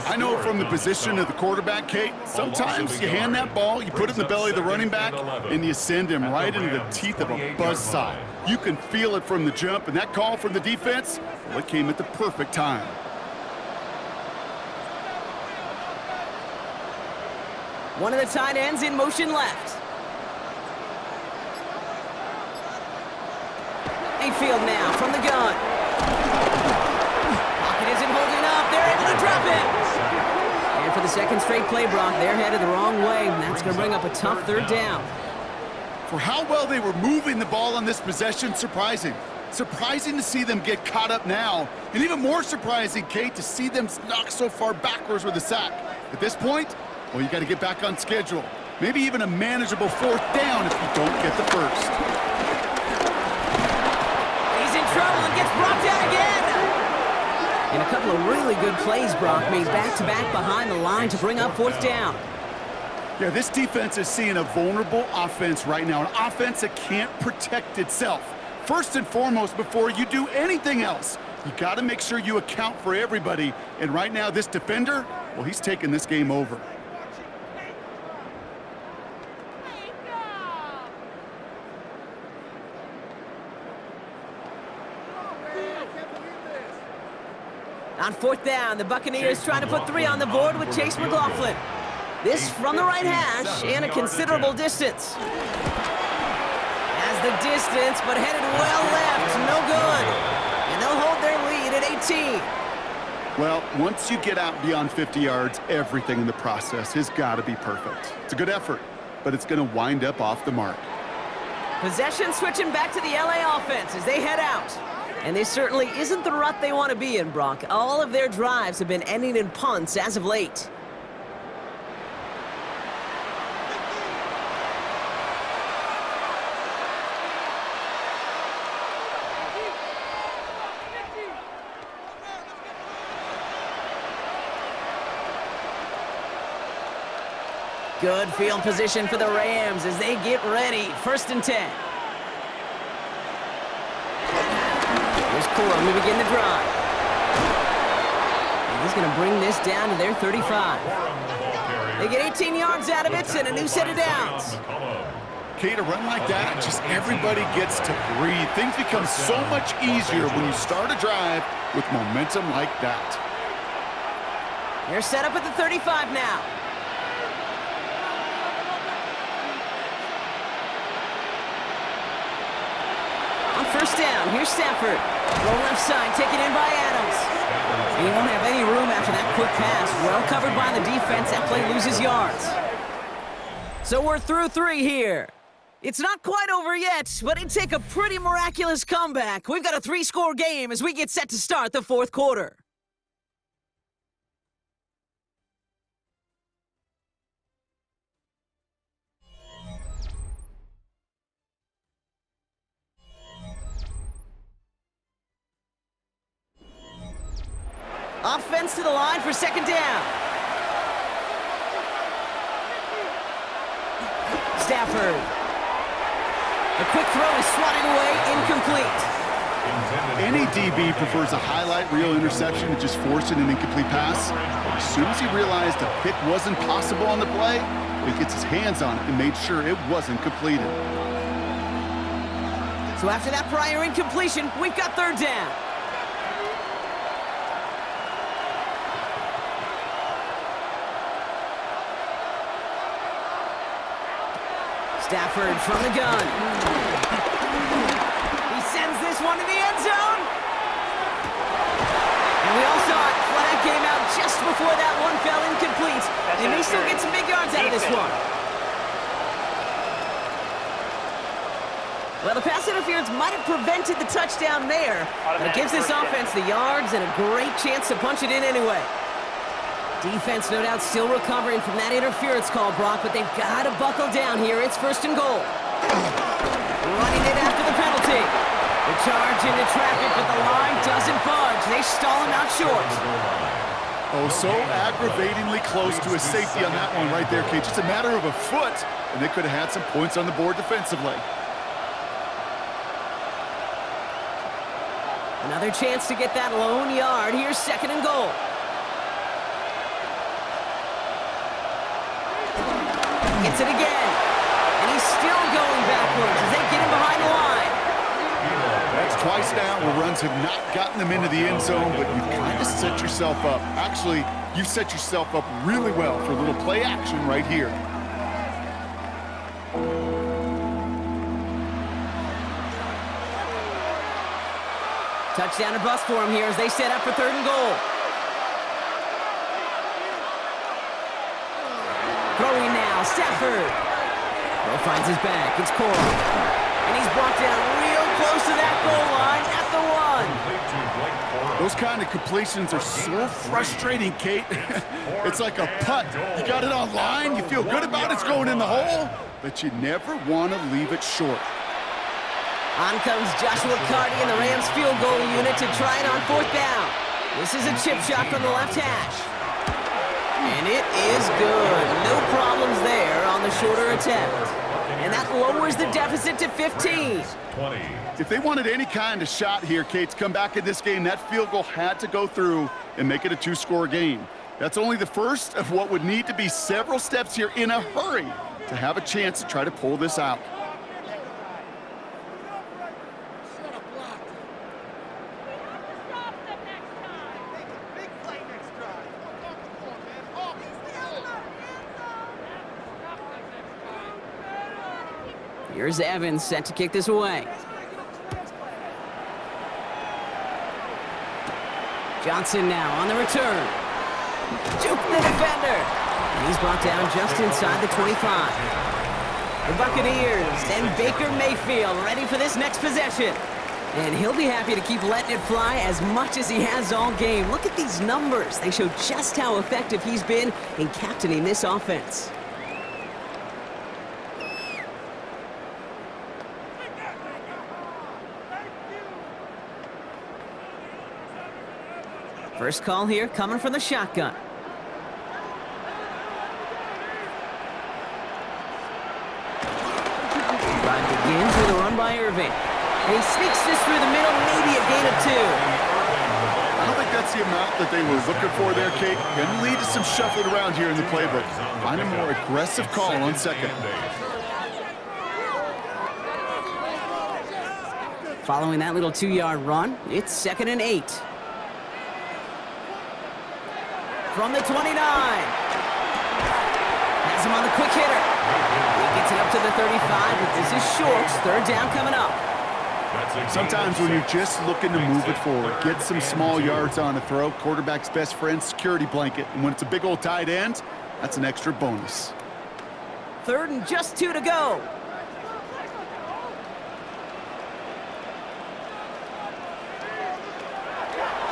I know from the position of the quarterback, Kate, sometimes you hand that ball, you put it in the belly of the running back, and you send him right into the teeth of a buzzsaw. You can feel it from the jump, and that call from the defense, well, it came at the perfect time. One of the tight ends in motion left. Mayfield now from the gun. Pocket isn't holding up. They're able to drop it. And for the 2nd straight play, Brock, they're headed the wrong way, and that's going to bring up a tough 3rd down. For how well they were moving the ball on this possession, surprising. Surprising to see them get caught up now, and even more surprising, Kate, to see them knocked so far backwards with a sack. At this point, well, you got to get back on schedule. Maybe even a manageable 4th down if you don't get the first. He's in trouble and gets brought down again. And a couple of really good plays, Brock, made back-to-back behind the line to bring up 4th down. Yeah, this defense is seeing a vulnerable offense right now, an offense that can't protect itself. First and foremost, before you do anything else, you got to make sure you account for everybody. And right now, this defender, well, he's taking this game over. On 4th down, the Buccaneers trying to put 3 on the board with Chase McLaughlin. This from the right hash and a considerable distance. Has the distance, but headed well left. No good. And they'll hold their lead at 18. Well, once you get out beyond 50 yards, everything in the process has got to be perfect. It's a good effort, but it's going to wind up off the mark. Possession switching back to the LA offense as they head out. And this certainly isn't the rut they want to be in, Brock. All of their drives have been ending in punts as of late. Good field position for the Rams as they get ready. 1st and 10. Here's Corum to begin the drive. And he's going to bring this down to their 35. They get 18 yards out of it and a new set of downs. Kate, a run like that, just everybody gets to breathe. Things become so much easier when you start a drive with momentum like that. They're set up at the 35 now. On 1st down, here's Stafford. Throw left side, taken in by Adams. And he won't have any room after that quick pass. Well covered by the defense. That play loses yards. So we're through 3 here. It's not quite over yet, but it'd take a pretty miraculous comeback. We've got a 3-score game as we get set to start the 4th quarter. Offense to the line for 2nd down. Stafford. A quick throw is swatted away, incomplete. Any DB prefers a highlight reel interception to just forcing an incomplete pass. But as soon as he realized a pick wasn't possible on the play, he gets his hands on it and made sure it wasn't completed. So after that prior incompletion, we've got 3rd down. Stafford from the gun. He sends this one to the end zone. And we all saw it. Flag came out just before that one fell incomplete. They may still get some big yards out of this one. Well, the pass interference might have prevented the touchdown there, but it gives this offense the yards and a great chance to punch it in anyway. Defense, no doubt, still recovering from that interference call, Brock, but they've got to buckle down here. It's 1st and goal. Running it after the penalty. The charge into traffic, but the line doesn't budge. They stall him out short. Oh, so aggravatingly close to a safety on that one right there, Kate. Just a matter of a foot, and they could have had some points on the board defensively. Another chance to get that lone yard. Here's 2nd and goal. Gets it again. And he's still going backwards as they get him behind the line. That's twice now where runs have not gotten them into the end zone, but you've kind of set yourself up. Actually, you've set yourself up really well for a little play action right here. Touchdown or bust for him here as they set up for 3rd and goal. Throwing now, Stafford. Cole finds his back. It's Cole. And he's brought down real close to that goal line at the 1. Those kind of completions are so frustrating, Kate. It's like a putt. You got it on line, you feel good about it's going in the hole, but you never want to leave it short. On comes Joshua Carty in the Rams field goal unit to try it on 4th down. This is a chip shot from the left hash. And it is good. No problems there on the shorter attempt. And that lowers the deficit to 15. If they wanted any kind of shot here, Kate, to come back in this game, that field goal had to go through and make it a 2-score game. That's only the first of what would need to be several steps here in a hurry to have a chance to try to pull this out. Here's Evans set to kick this away. Johnson now on the return. Juke the defender. And he's brought down just inside the 25. The Buccaneers and Baker Mayfield ready for this next possession. And he'll be happy to keep letting it fly as much as he has all game. Look at these numbers. They show just how effective he's been in captaining this offense. First call here coming from the shotgun. Drive begins with a run by Irving. And he sneaks this through the middle, maybe a gain of 2. I don't think that's the amount that they were looking for there, Kate. Can lead to some shuffling around here in the playbook. Find a more aggressive call on 2nd. Following that little 2-yard run, it's 2nd and 8. From the 29. Has him on the quick hitter. He gets it up to the 35, but this is short. 3rd down coming up. Sometimes when you're just looking to move it forward, get some small yards on a throw, quarterback's best friend, security blanket. And when it's a big old tight end, that's an extra bonus. 3rd and just 2 to go.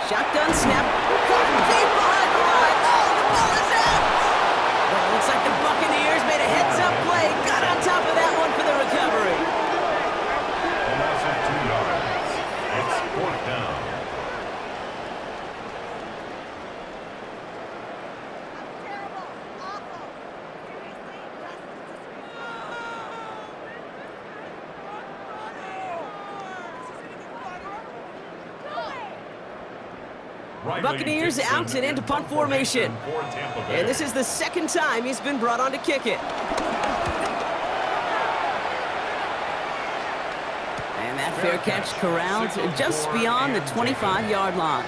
Shotgun snap. Caught deep behind the line. Oh, the ball is out. Well, it looks like the Buccaneers made a heads-up play. Got on top of that one for the recovery. A loss of 2 yards. It's 4th down. Buccaneers out and into punt formation. And this is the 2nd time he's been brought on to kick it. And that fair catch corralled just beyond the 25-yard line.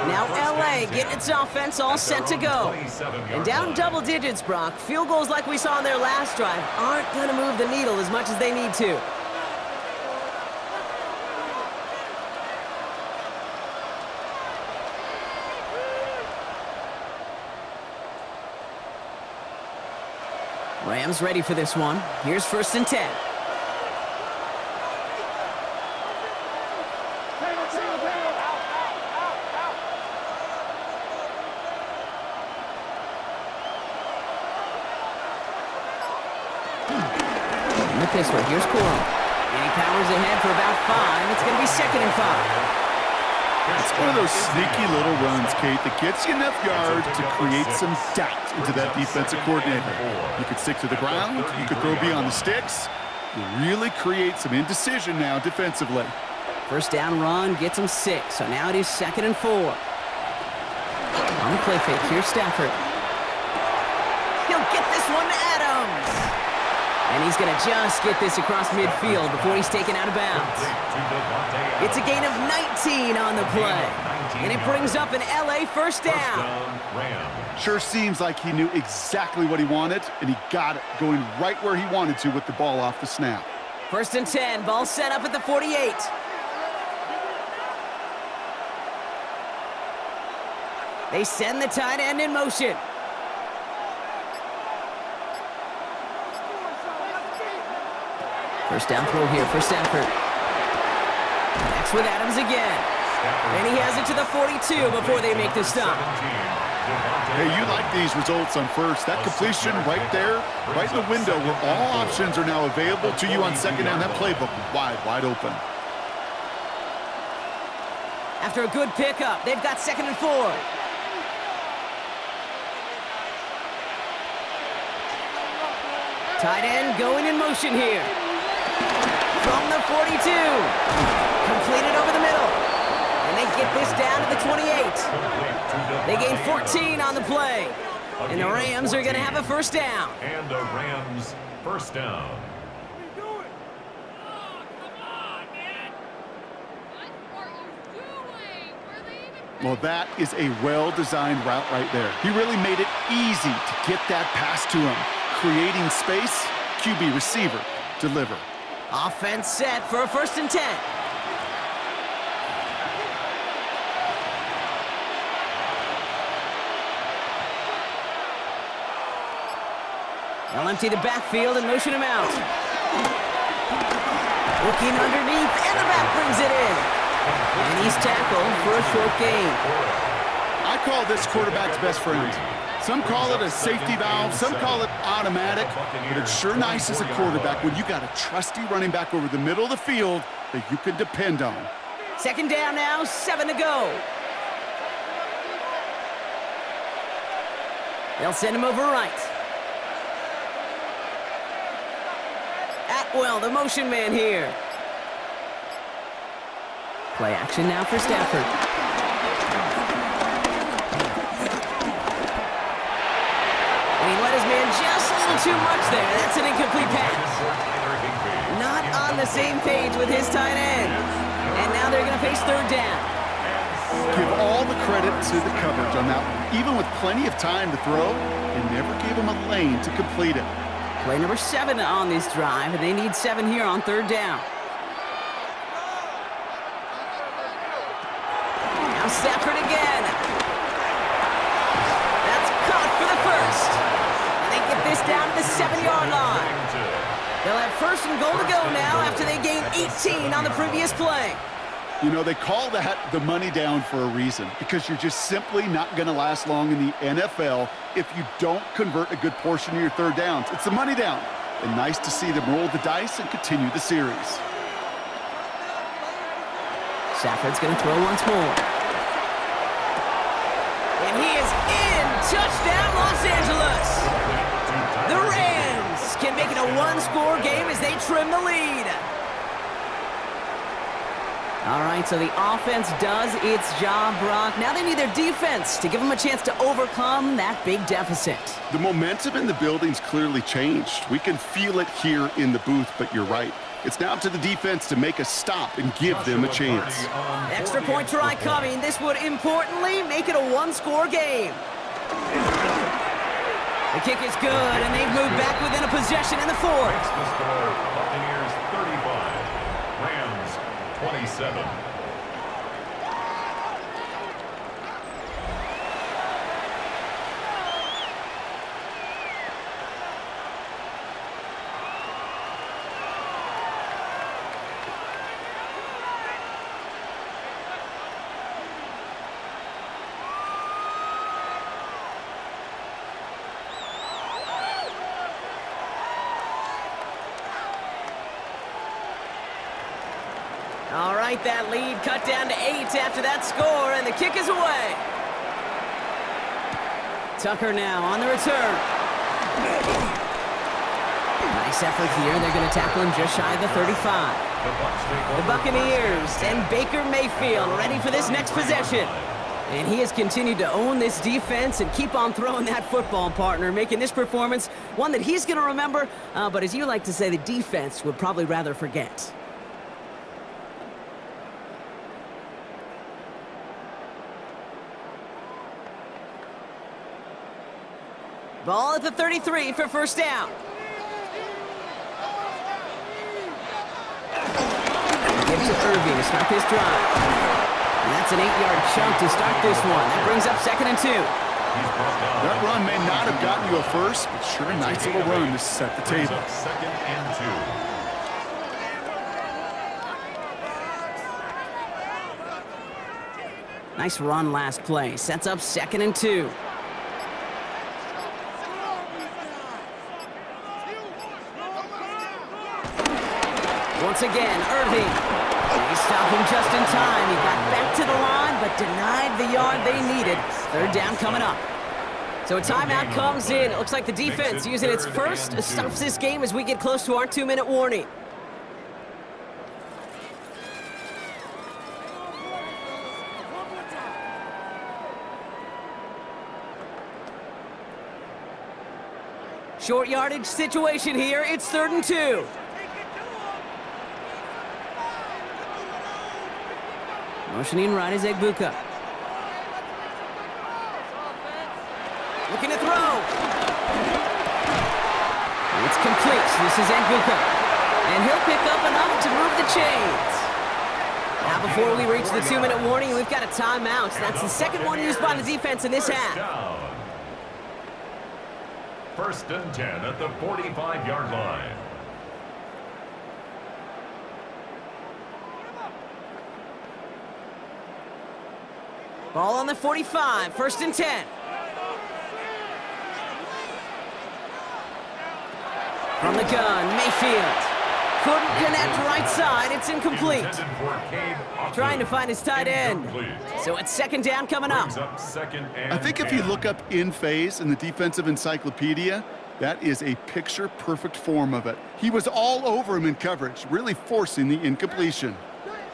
Now LA getting its offense all set to go. And down double digits, Brock. Field goals like we saw on their last drive aren't going to move the needle as much as they need to. Rams ready for this one. Here's 1st and 10. this one. Here's Coral. And he powers ahead for about 5. It's going to be 2nd and 5. It's one of those sneaky little runs, Kate, that gets you enough yards to create some doubt into that defensive coordinator. You could stick to the ground. You could throw beyond the sticks. You really create some indecision now defensively. First down run gets him 6. So now it is 2nd and 4. On the play fake, here's Stafford. He'll get this one to Adams. And he's going to just get this across midfield before he's taken out of bounds. It's a gain of 19 on the play. And it brings up an LA first down. Sure seems like he knew exactly what he wanted, and he got it, going right where he wanted to with the ball off the snap. 1st and 10, ball set up at the 48. They send the tight end in motion. First down throw here for Stafford. Next with Adams again. And he has it to the 42 before they make the stop. Hey, you like these results on first. That completion right there, right in the window where all options are now available to you on 2nd down. That playbook wide open. After a good pickup, they've got 2nd and 4. Tight end going in motion here. From the 42. Completed over the middle. And they get this down to the 28. They gain 14 on the play. And the Rams are going to have a first down. And the Rams first down. Well, that is a well-designed route right there. He really made it easy to get that pass to him. Creating space, QB receiver, deliver. Offense set for a 1st and 10. They'll empty the backfield and motion him out. Looking underneath, and the back brings it in. And he's tackled for a short gain. I call this quarterback's best friend. Some call it a safety valve, some call it automatic, but it's sure nice as a quarterback when you got a trusty running back over the middle of the field that you can depend on. 2nd down now, 7 to go. They'll send him over right. Atwell, the motion man here. Play action now for Stafford. And he let his man just a little too much there. That's an incomplete pass. Not on the same page with his tight end. And now they're going to face 3rd down. Give all the credit to the coverage on that one. Even with plenty of time to throw, they never gave him a lane to complete it. Play number 7 on this drive, and they need 7 here on 3rd down. Now Stafford again. That's caught for the first. And they get this down to the 7-yard line. They'll have 1st and goal to go now after they gained 18 on the previous play. You know, they call that the money down for a reason, because you're just simply not going to last long in the NFL if you don't convert a good portion of your 3rd downs. It's the money down. And nice to see them roll the dice and continue the series. Stafford's going to throw once more. And he is in. Touchdown, Los Angeles. The Rams can make it a 1-score game as they trim the lead. All right, so the offense does its job, Brock. Now they need their defense to give them a chance to overcome that big deficit. The momentum in the building's clearly changed. We can feel it here in the booth, but you're right. It's now up to the defense to make a stop and give them a chance. Extra point try coming. This would importantly make it a 1-score game. The kick is good, and they've moved back within a possession in the 4th. Buccaneers 35, Rams 27. tight that lead, cut down to 8 after that score, and the kick is away. Tucker now on the return. Nice effort here. They're going to tackle him just shy of the 35. The Buccaneers and Baker Mayfield ready for this next possession. And he has continued to own this defense and keep on throwing that football, partner, making this performance one that he's going to remember, but as you like to say, the defense would probably rather forget. Ball at the 33 for first down. Give to Irving to start this drive. And that's an 8-yard chunk to start this one. That brings up 2nd and 2. That run may not have gotten you a first, but sure a nice little run to set the table. 2nd and 2. Nice run last play. Sets up 2nd and 2. Once again, Irving. They stop him just in time. He got back to the line, but denied the yard they needed. 3rd down coming up. So a timeout comes in. It looks like the defense using its first stops this game as we get close to our 2-minute warning. Short yardage situation here. It's 3rd and 2. Motioning right is Egbuka. Looking to throw. It's complete. This is Egbuka. And he'll pick up enough to move the chains. Now before we reach the 2-minute warning, we've got a timeout. That's the second one used by the defense in this half. 1st and 10 at the 45-yard line. Ball on the 45, 1st and 10. From the gun, Mayfield. Couldn't connect right side, it's incomplete. Trying to find his tight end. So it's 2nd down coming up. I think if you look up in phase in the defensive encyclopedia, that is a picture-perfect form of it. He was all over him in coverage, really forcing the incompletion.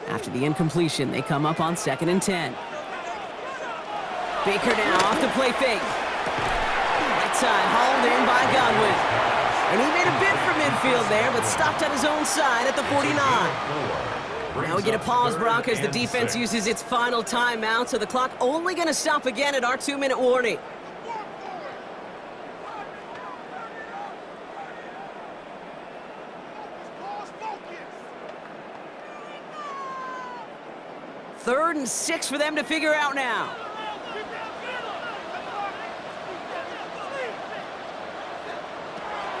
After the incompletion, they come up on 2nd and 10. Baker now off the play fake. Right side, hauled in by Godwin. And he made a bid for midfield there, but stopped at his own side at the 49. Now we get a pause, Brock, as the defense uses its final timeout, so the clock only going to stop again at our 2-minute warning. Third and 6 for them to figure out now.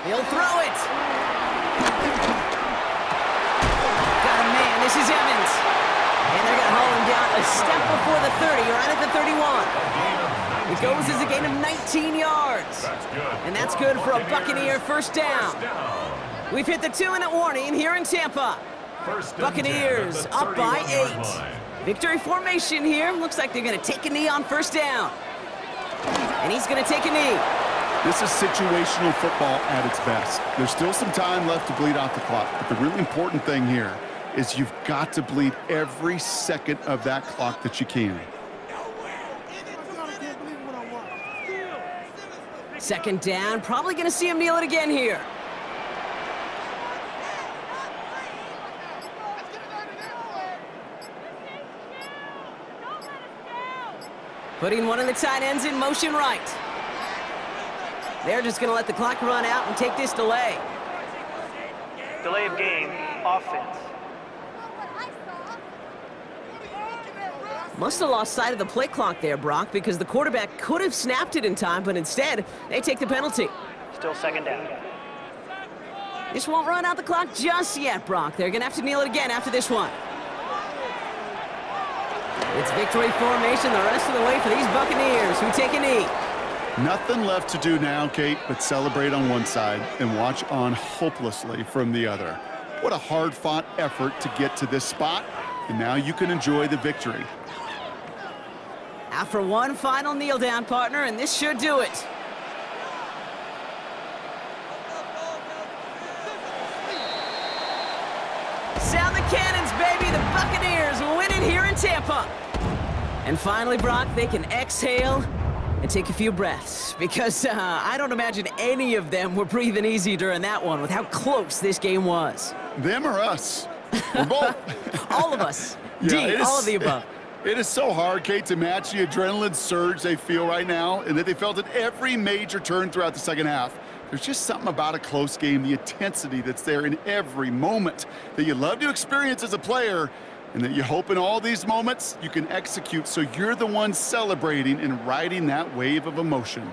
He'll throw it. Got a man. This is Evans. And they're going to haul him down a step before the 30, right at the 31. It goes as a gain of 19 yards. And that's good for a Buccaneer 1st down. We've hit the 2-minute warning here in Tampa. Buccaneers up by 8. Victory formation here. Looks like they're going to take a knee on 1st down. And he's going to take a knee. This is situational football at its best. There's still some time left to bleed off the clock, but the really important thing here is you've got to bleed every second of that clock that you can. 2nd down, probably going to see him kneel it again here. Putting one of the tight ends in motion right. They're just going to let the clock run out and take this delay. Delay of game, offense. Must have lost sight of the play clock there, Brock, because the quarterback could have snapped it in time, but instead, they take the penalty. Still 2nd down. This won't run out the clock just yet, Brock. They're going to have to kneel it again after this one. It's victory formation the rest of the way for these Buccaneers, who take a knee. Nothing left to do now, Kate, but celebrate on one side and watch on hopelessly from the other. What a hard-fought effort to get to this spot, and now you can enjoy the victory. After one final kneel down, partner, and this should do it. Sound the cannons, baby! The Buccaneers win it here in Tampa. And finally, Brock, they can exhale and take a few breaths, because I don't imagine any of them were breathing easy during that one with how close this game was. Them or us? We're both. All of us. Yeah, D, all of the above. It is so hard, Kate, to match the adrenaline surge they feel right now and that they felt at every major turn throughout the second half. There's just something about a close game, the intensity that's there in every moment that you love to experience as a player, and that you hope in all these moments you can execute so you're the one celebrating and riding that wave of emotion.